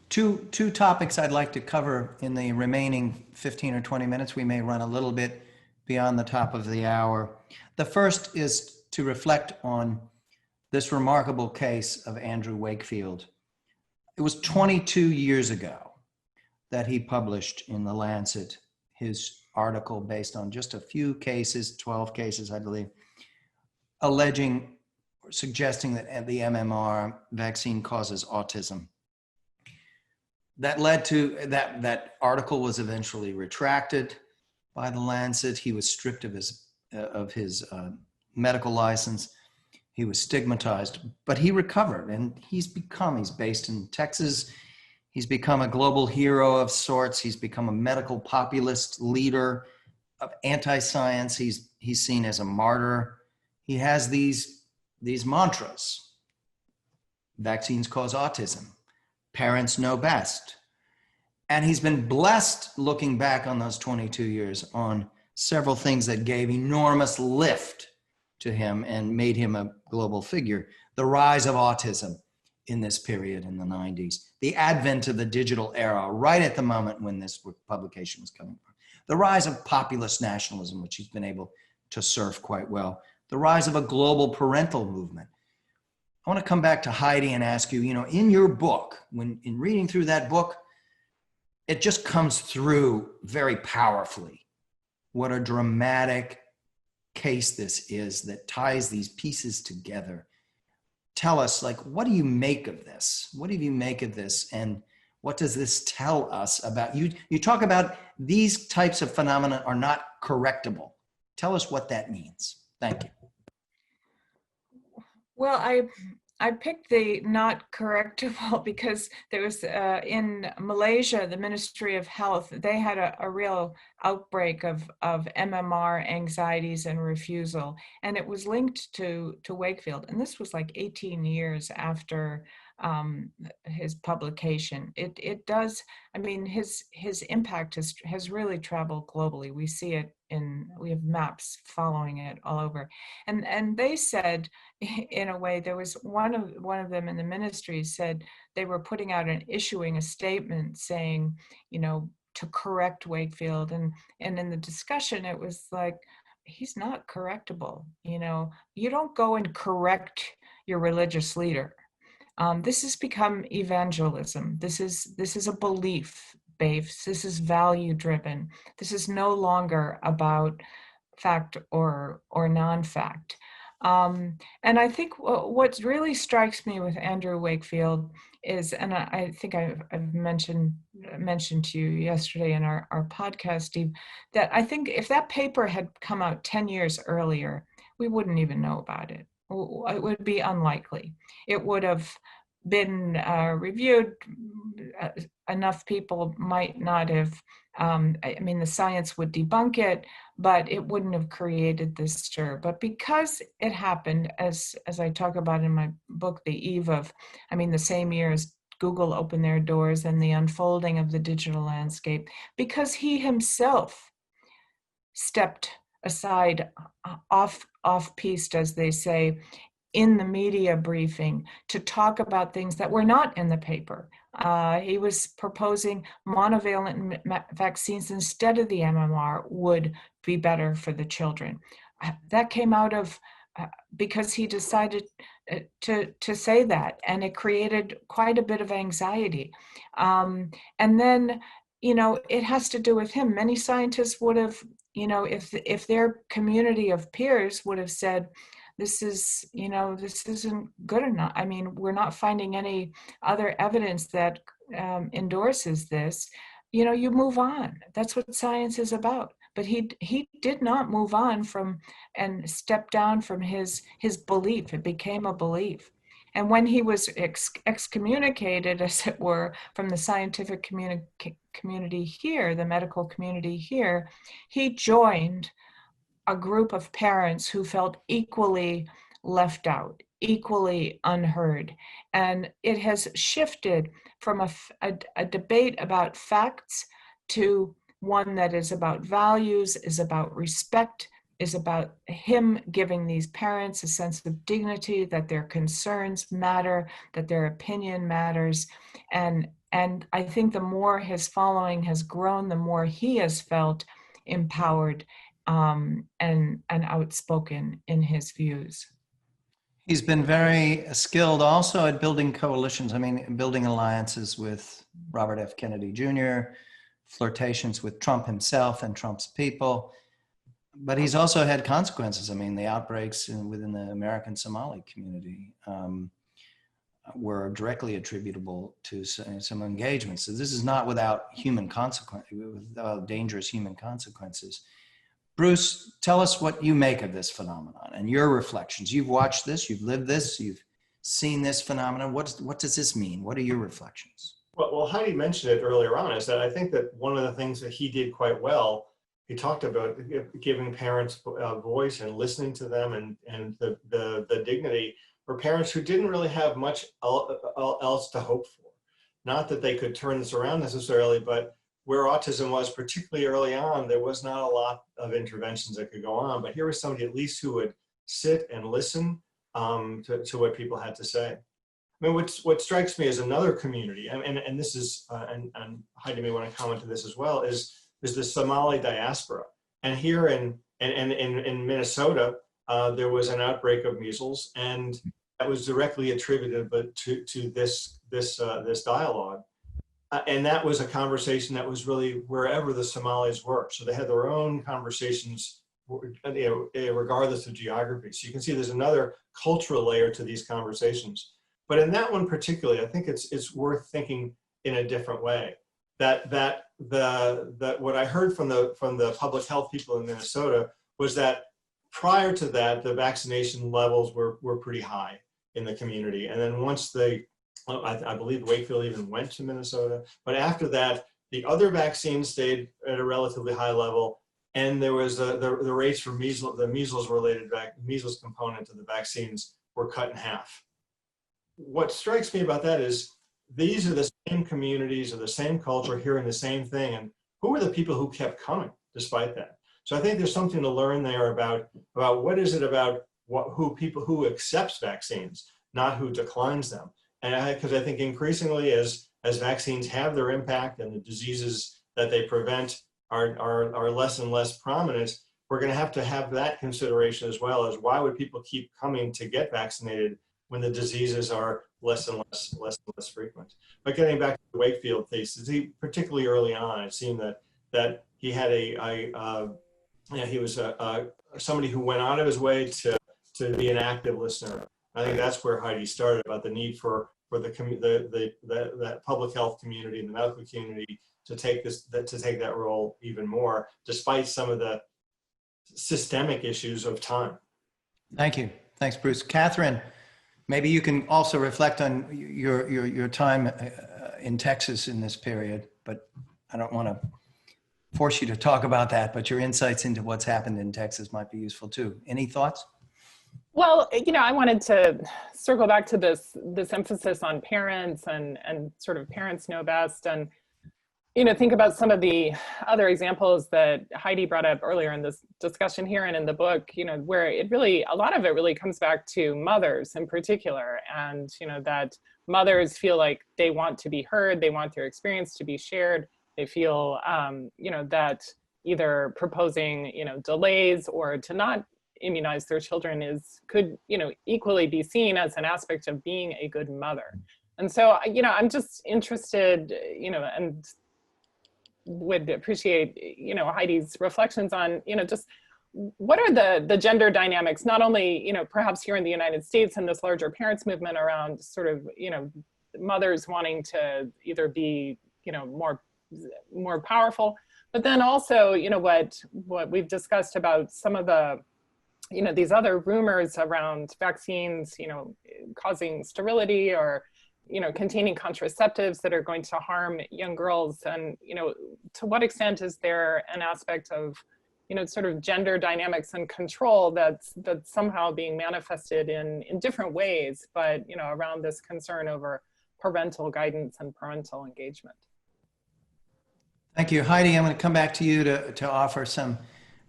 Two topics I'd like to cover in the remaining 15 or 20 minutes. We may run a little bit beyond the top of the hour. The first is to reflect on this remarkable case of Andrew Wakefield. It was 22 years ago that he published in The Lancet his article based on just a few cases, 12 cases, I believe, suggesting that the MMR vaccine causes autism. That led to, that article was eventually retracted by The Lancet. He was stripped of his medical license. He was stigmatized, but he recovered, and he's based in Texas. He's become a global hero of sorts. He's become a medical populist leader of anti-science. He's seen as a martyr. He has these mantras. Vaccines cause autism. Parents know best. And he's been blessed, looking back on those 22 years, on several things that gave enormous lift to him and made him a global figure. The rise of autism in this period in the 90s. The advent of the digital era, right at the moment when this publication was coming from. The rise of populist nationalism, which he's been able to surf quite well. The rise of a global parental movement. I want to come back to Heidi and ask you, in your book, in reading through that book, it just comes through very powerfully what a dramatic case this is that ties these pieces together. Tell us, what do you make of this? What do you make of this? And what does this tell us about you? You talk about these types of phenomena are not correctable. Tell us what that means. Thank you. Well, I picked the not correctable because there was in Malaysia, the Ministry of Health, they had a real outbreak of MMR anxieties and refusal, and it was linked to Wakefield. And this was like 18 years after his publication. It does, I mean, his impact has really traveled globally. We see it we have maps following it all over. And they said, in a way, there was one of them in the ministry said they were putting out issuing a statement saying, to correct Wakefield. And in the discussion, it was like, he's not correctable. You don't go and correct your religious leader. This has become evangelism. This is a belief base. This is value driven. This is no longer about fact or non-fact. And I think what really strikes me with Andrew Wakefield is, and I think I've mentioned to you yesterday in our podcast, Steve, that I think if that paper had come out 10 years earlier, we wouldn't even know about it. It would be unlikely. It would have been reviewed. Enough people might not have, the science would debunk it, but it wouldn't have created this stir. But because it happened, as I talk about in my book, the eve of, the same year as Google opened their doors and the unfolding of the digital landscape, because he himself stepped aside, off-piste, as they say, in the media briefing to talk about things that were not in the paper. He was proposing monovalent vaccines instead of the MMR would be better for the children. That came out of because he decided to say that, and it created quite a bit of anxiety. And then, it has to do with him. Many scientists would have, if their community of peers would have said, this isn't good enough. We're not finding any other evidence that endorses this. You move on. That's what science is about. But he did not move on from and step down from his belief. It became a belief. And when he was excommunicated, as it were, from the scientific community here, the medical community here, he joined a group of parents who felt equally left out, equally unheard. And it has shifted from a debate about facts to one that is about values, is about respect, is about him giving these parents a sense of dignity, that their concerns matter, that their opinion matters. And I think the more his following has grown, the more he has felt empowered and outspoken in his views. He's been very skilled also at building coalitions. Building alliances with Robert F. Kennedy Jr., flirtations with Trump himself and Trump's people. But he's also had consequences. The outbreaks within the American Somali community were directly attributable to some engagements. So this is not without without dangerous human consequences. Bruce, tell us what you make of this phenomenon and your reflections. You've watched this, you've lived this, you've seen this phenomenon. What does this mean? What are your reflections? Well, Heidi mentioned it earlier on, is that I think that one of the things that he did quite well, he talked about giving parents a voice and listening to them and the dignity for parents who didn't really have much else to hope for. Not that they could turn this around necessarily, but where autism was, particularly early on, there was not a lot of interventions that could go on. But here was somebody at least who would sit and listen to what people had to say. mean, what strikes me as another community, and this is, and Heidi may want to comment to this as well, is the Somali diaspora. And here in Minnesota, there was an outbreak of measles, and that was directly attributed to this dialogue. And that was a conversation that was really wherever the Somalis were. So they had their own conversations, regardless of geography. So you can see there's another cultural layer to these conversations. But in that one particularly, I think it's worth thinking in a different way. That what I heard from the public health people in Minnesota was that prior to that, the vaccination levels were pretty high in the community. And then once I believe Wakefield even went to Minnesota, but after that, the other vaccines stayed at a relatively high level, and there was the rates for measles component of the vaccines were cut in half. What strikes me about that is these are the same communities or the same culture hearing the same thing, and who are the people who kept coming despite that? So I think there's something to learn there about what is it about who accepts vaccines, not who declines them. And because I think increasingly as vaccines have their impact and the diseases that they prevent are less and less prominent, we're going to have that consideration as well, as why would people keep coming to get vaccinated when the diseases are less and less frequent. But getting back to the Wakefield thesis, particularly early on, it seemed that he had he was somebody who went out of his way to be an active listener. I think that's where Heidi started, about the need for the public health community and the medical community to take that role even more, despite some of the systemic issues of time. Thank you. Thanks, Bruce. Catherine, maybe you can also reflect on your time in Texas in this period, but I don't want to force you to talk about that, but your insights into what's happened in Texas might be useful too. Any thoughts? Well, I wanted to circle back to this emphasis on parents and sort of parents know best, and think about some of the other examples that Heidi brought up earlier in this discussion here and in the book, where a lot of it really comes back to mothers in particular, and that mothers feel like they want to be heard, they want their experience to be shared, they feel that either proposing delays or to not immunize their children could equally be seen as an aspect of being a good mother. And so I'm just interested and would appreciate Heidi's reflections on just what are the gender dynamics, not only perhaps here in the United States and this larger parents movement around sort of mothers wanting to either be more powerful, but then also what we've discussed about some of the these other rumors around vaccines, causing sterility or, containing contraceptives that are going to harm young girls. And, to what extent is there an aspect of, sort of gender dynamics and control that's somehow being manifested in different ways, but, around this concern over parental guidance and parental engagement. Thank you. Heidi, I'm going to come back to you to offer some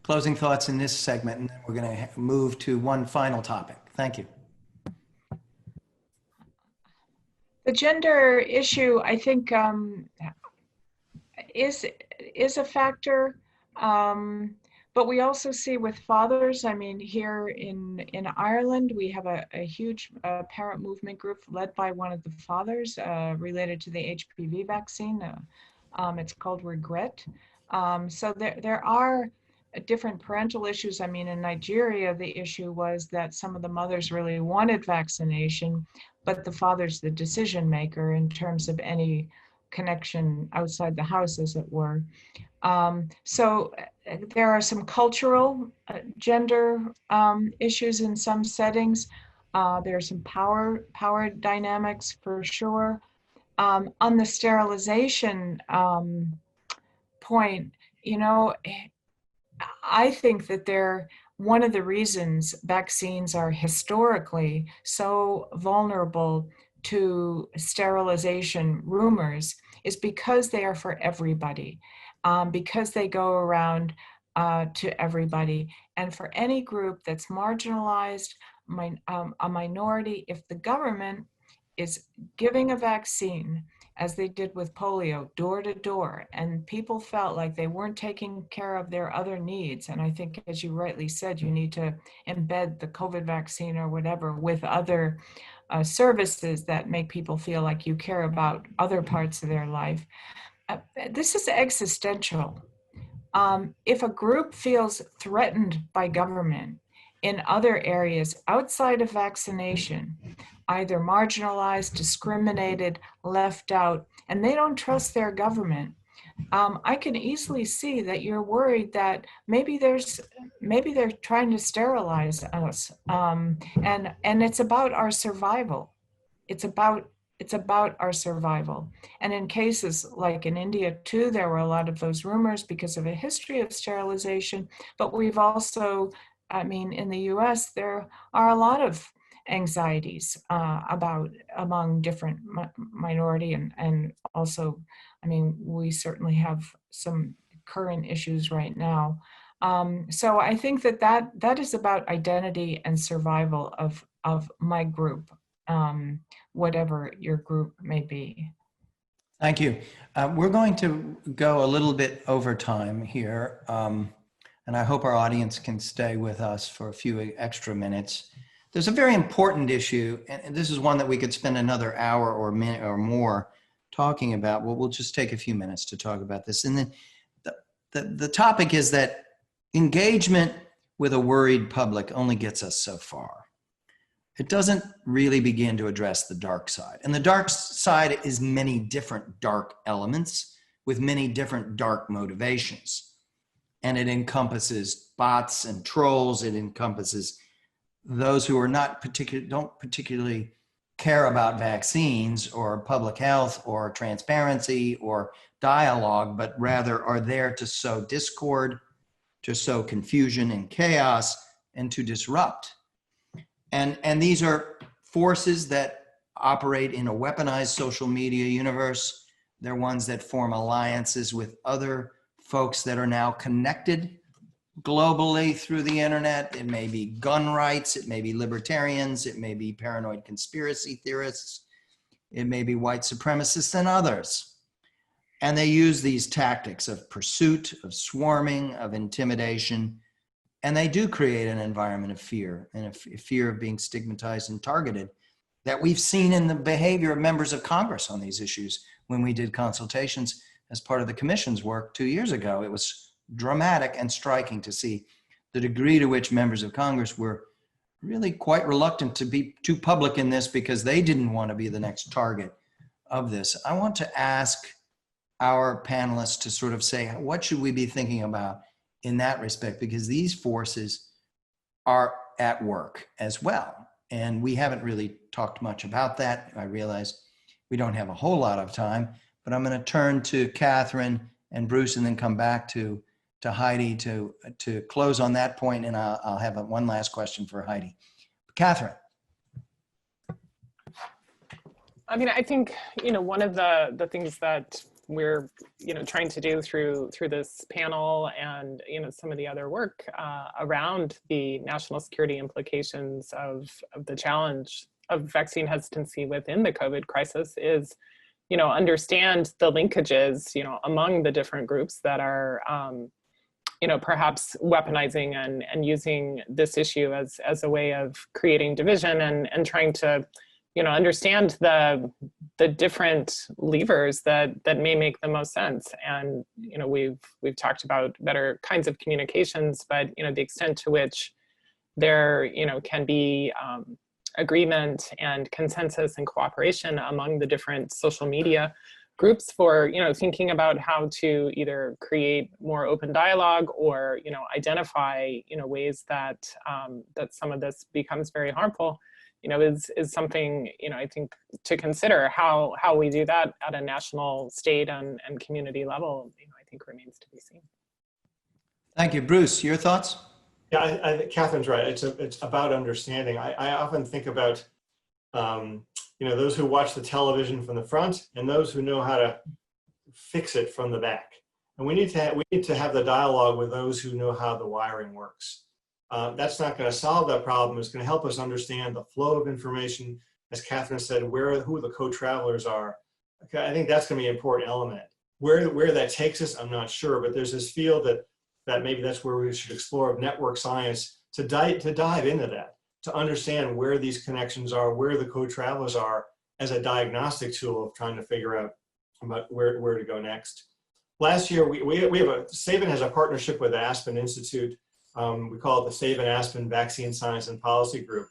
closing thoughts in this segment, and then we're going to move to one final topic. Thank you. The gender issue, I think, is a factor, but we also see with fathers. I mean, here in Ireland, we have a huge parent movement group led by one of the fathers related to the HPV vaccine. It's called Regret. So there are different parental issues. I mean, in Nigeria, the issue was that some of the mothers really wanted vaccination, but the father's the decision maker in terms of any connection outside the house, as it were. So there are some cultural gender issues in some settings. There are some power dynamics for sure. On the sterilization point, I think that one of the reasons vaccines are historically so vulnerable to sterilization rumors is because they are for everybody, because they go around to everybody. And for any group that's marginalized, a minority, if the government is giving a vaccine, as they did with polio, door to door, and people felt like they weren't taking care of their other needs. And I think, as you rightly said, you need to embed the COVID vaccine or whatever with other services that make people feel like you care about other parts of their life. This is existential. If a group feels threatened by government in other areas outside of vaccination, either marginalized, discriminated, left out, and they don't trust their government, I can easily see that you're worried that maybe they're trying to sterilize us, and it's about our survival. It's about our survival. And in cases like in India too, there were a lot of those rumors because of a history of sterilization. But we've also, in the US, there are a lot of anxieties among different minority and also, we certainly have some current issues right now. So I think that is about identity and survival of my group. Whatever your group may be. Thank you. We're going to go a little bit over time here, and I hope our audience can stay with us for a few extra minutes. There's a very important issue, and this is one that we could spend another hour or minute or more talking about. Well, we'll just take a few minutes to talk about this. And then the topic is that engagement with a worried public only gets us so far. It doesn't really begin to address the dark side. And the dark side is many different dark elements with many different dark motivations. And it encompasses bots and trolls. It encompasses those who are don't particularly care about vaccines or public health or transparency or dialogue, but rather are there to sow discord, to sow confusion and chaos, and to disrupt. And these are forces that operate in a weaponized social media universe. They're ones that form alliances with other folks that are now connected globally through the internet. It may be gun rights, it may be libertarians, it may be paranoid conspiracy theorists, it may be white supremacists and others. And they use these tactics of pursuit, of swarming, of intimidation. And they do create an environment of fear and a fear of being stigmatized and targeted that we've seen in the behavior of members of Congress on these issues when we did consultations as part of the commission's work 2 years ago. It was dramatic and striking to see the degree to which members of Congress were really quite reluctant to be too public in this because they didn't want to be the next target of this. I want to ask our panelists to sort of say, what should we be thinking about in that respect, because these forces are at work as well. And we haven't really talked much about that. I realize we don't have a whole lot of time, but I'm going to turn to Catherine and Bruce and then come back to Heidi to close on that point, and I'll have one last question for Heidi. Catherine. I think, one of the things that we're trying to do through this panel and some of the other work around the national security implications of the challenge of vaccine hesitancy within the COVID crisis is understand the linkages among the different groups that are perhaps weaponizing and using this issue as a way of creating division and trying to understand the different levers that may make the most sense. And we've talked about better kinds of communications, but the extent to which there can be agreement and consensus and cooperation among the different social media groups for thinking about how to either create more open dialogue or identify ways that that some of this becomes very harmful is something I think to consider. How we do that at a national, state, and community level I think remains to be seen. Thank you. Bruce, your thoughts? Yeah, I think Catherine's right. It's about understanding. I often think about those who watch the television from the front and those who know how to fix it from the back. And we need to have the dialogue with those who know how the wiring works. That's not going to solve that problem. It's going to help us understand the flow of information, as Catherine said, who the co-travelers are. Okay, I think that's going to be an important element. Where that takes us, I'm not sure, but there's this field that maybe that's where we should explore of network science to dive into that, to understand where these connections are, where the co-travelers are as a diagnostic tool of trying to figure out about where to go next. Last year, Saban has a partnership with the Aspen Institute. We call it the Saban Aspen Vaccine Science and Policy Group.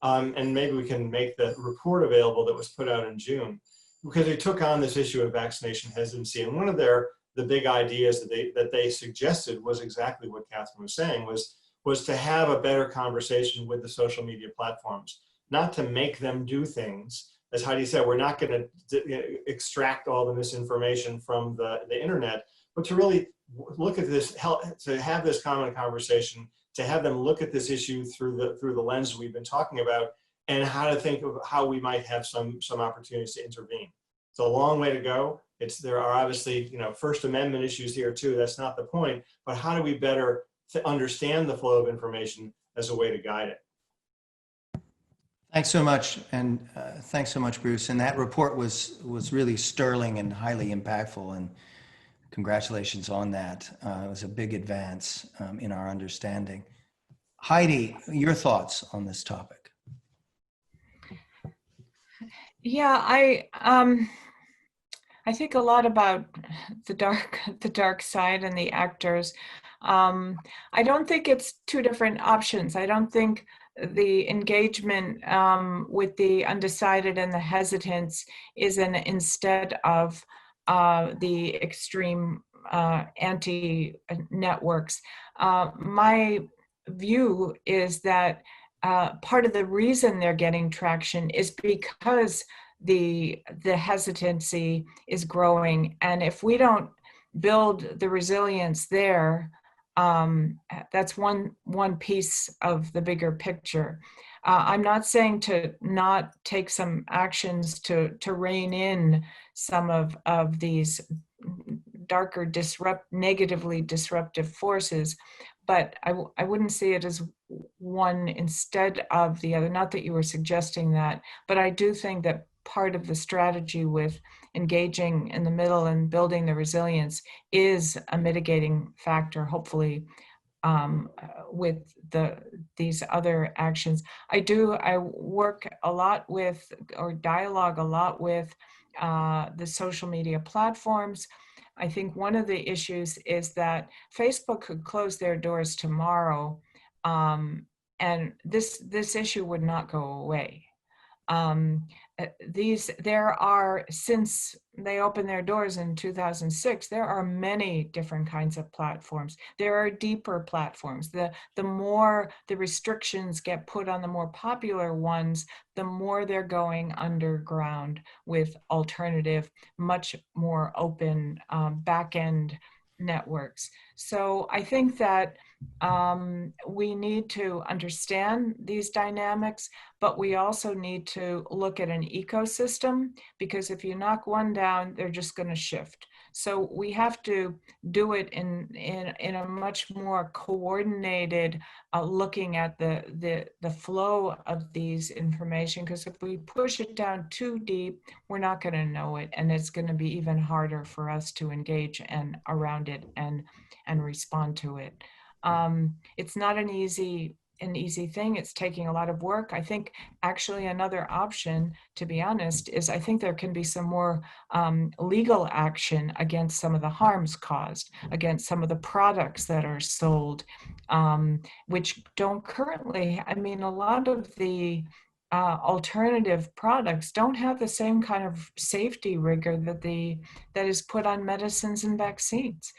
And maybe we can make the report available that was put out in June, because they took on this issue of vaccination hesitancy. And one of the big ideas that they suggested was exactly what Catherine was saying, was to have a better conversation with the social media platforms, not to make them do things. As Heidi said, we're not going to extract all the misinformation from the internet, but to really look at this, to have this common conversation, to have them look at this issue through the lens we've been talking about, and how to think of how we might have some opportunities to intervene. It's a long way to go. There are obviously, First Amendment issues here too. That's not the point. But how do we better understand the flow of information as a way to guide it? Thanks so much, and thanks so much, Bruce. And that report was really sterling and highly impactful, and congratulations on that. It was a big advance in our understanding. Heidi, your thoughts on this topic? Yeah, I think a lot about the dark side and the actors. I don't think it's two different options. I don't think the engagement with the undecided and the hesitance is instead of the extreme anti-networks. My view is that part of the reason they're getting traction is because the hesitancy is growing, and if we don't build the resilience there, that's one piece of the bigger picture. I'm not saying to not take some actions to rein in some of these darker, negatively disruptive forces, but I wouldn't see it as one instead of the other. Not that you were suggesting that, but I do think that part of the strategy with engaging in the middle and building the resilience is a mitigating factor, hopefully, with these other actions. I work a lot with, or dialogue a lot with, the social media platforms. I think one of the issues is that Facebook could close their doors tomorrow, and this issue would not go away. Since they opened their doors in 2006, there are many different kinds of platforms. There are deeper platforms. The more the restrictions get put on the more popular ones, the more they're going underground with alternative, much more open back-end networks. So I think that we need to understand these dynamics, but we also need to look at an ecosystem, because if you knock one down, they're just going to shift. So we have to do it in a much more coordinated looking at the flow of these information, because if we push it down too deep, we're not going to know it, and it's going to be even harder for us to engage around it and respond to it. It's not an easy thing. It's taking a lot of work. I think actually another option, to be honest, is I think there can be some more legal action against some of the harms caused, against some of the products that are sold, which don't currently, I mean, a lot of the alternative products don't have the same kind of safety rigor that is put on medicines and vaccines.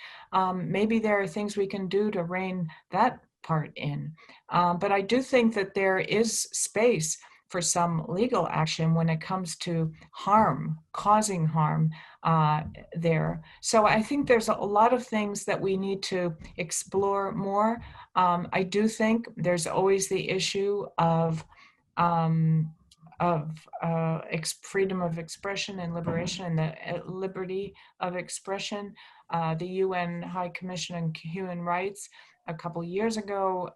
Maybe there are things we can do to rein that part in. But I do think that there is space for some legal action when it comes to causing harm there. So I think there's a lot of things that we need to explore more. I do think there's always the issue of of freedom of expression and liberation and the liberty of expression. The UN High Commission on Human Rights a couple years ago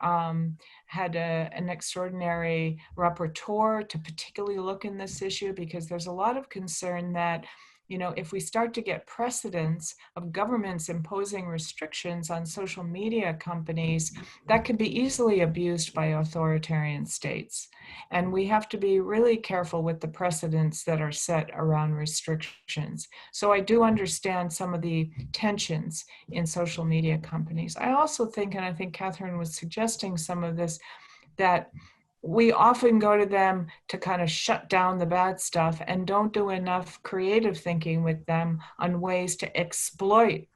had an extraordinary rapporteur to particularly look in this issue, because there's a lot of concern that, you know, if we start to get precedents of governments imposing restrictions on social media companies, that could be easily abused by authoritarian states. And we have to be really careful with the precedents that are set around restrictions. So I do understand some of the tensions in social media companies. I also think, and I think Catherine was suggesting some of this, that we often go to them to kind of shut down the bad stuff and don't do enough creative thinking with them on ways to exploit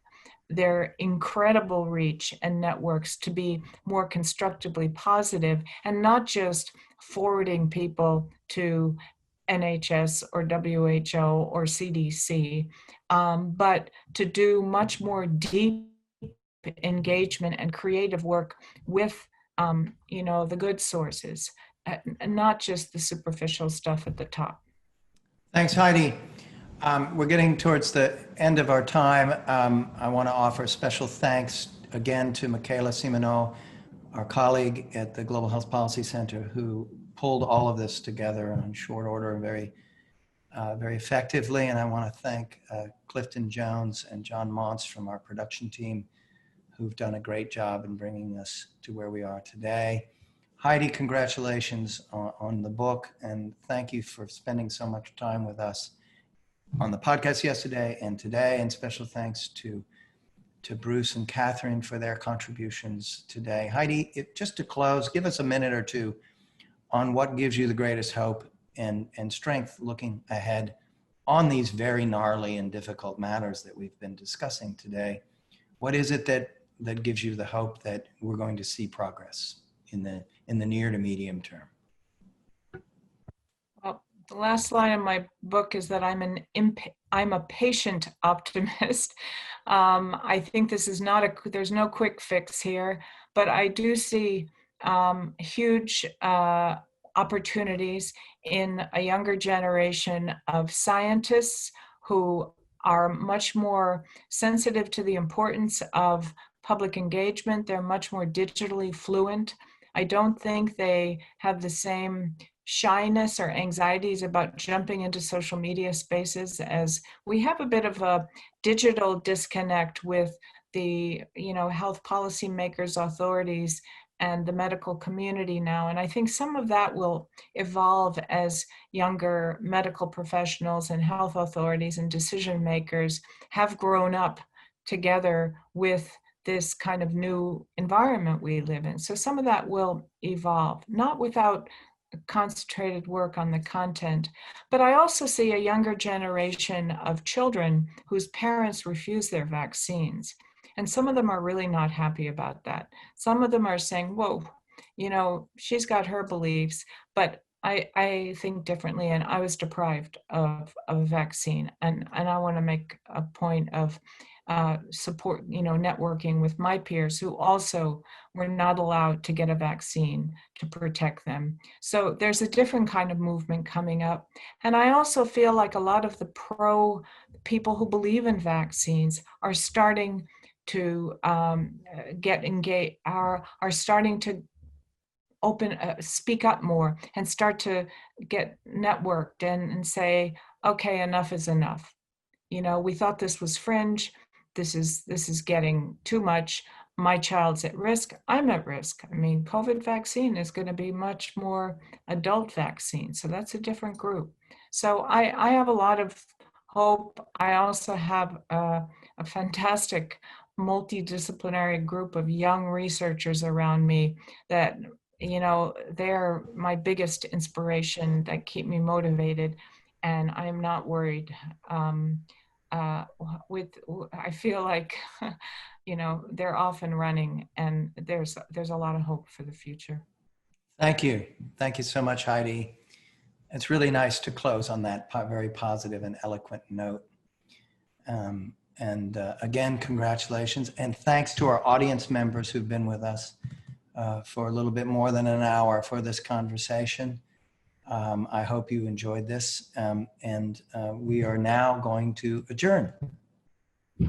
their incredible reach and networks to be more constructively positive, and not just forwarding people to NHS or WHO or CDC, but to do much more deep engagement and creative work with you know, the good sources, and not just the superficial stuff at the top. Thanks, Heidi. We're getting towards the end of our time. I want to offer special thanks again to Michaela Simoneau, our colleague at the Global Health Policy Center, who pulled all of this together on short order and very effectively. And I want to thank Clifton Jones and John Montz from our production team, who've done a great job in bringing us to where we are today. Heidi, congratulations on the book, and thank you for spending so much time with us on the podcast yesterday and today, and special thanks to Bruce and Catherine for their contributions today. Heidi, just to close, give us a minute or two on what gives you the greatest hope and strength looking ahead on these very gnarly and difficult matters that we've been discussing today. What is it that gives you the hope that we're going to see progress in the near to medium term? Well, the last line of my book is that I'm a patient optimist. I think this is there's no quick fix here, but I do see huge opportunities in a younger generation of scientists who are much more sensitive to the importance of public engagement. They're much more digitally fluent. I don't think they have the same shyness or anxieties about jumping into social media spaces, as we have a bit of a digital disconnect with the, you know, health policymakers, authorities, and the medical community now. And I think some of that will evolve as younger medical professionals and health authorities and decision makers have grown up together with this kind of new environment we live in. So some of that will evolve, not without concentrated work on the content. But I also see a younger generation of children whose parents refuse their vaccines. And some of them are really not happy about that. Some of them are saying, whoa, you know, she's got her beliefs, but I think differently, and I was deprived of a vaccine. And I want to make a point of support, you know, networking with my peers who also were not allowed to get a vaccine to protect them. So there's a different kind of movement coming up. And I also feel like a lot of the people who believe in vaccines are starting to get engaged, are starting to speak up more and start to get networked and say, okay, enough is enough. You know, we thought this was fringe. This is getting too much. My child's at risk. I'm at risk. I mean, COVID vaccine is going to be much more adult vaccine. So that's a different group. So I have a lot of hope. I also have a fantastic multidisciplinary group of young researchers around me that, you know, they're my biggest inspiration, that keep me motivated, and I'm not worried. I feel like, you know, they're off and running, and there's a lot of hope for the future. Thank you. Thank you so much, Heidi. It's really nice to close on that very positive and eloquent note. Again, congratulations. And thanks to our audience members who've been with us for a little bit more than an hour for this conversation. I hope you enjoyed this, and we are now going to adjourn.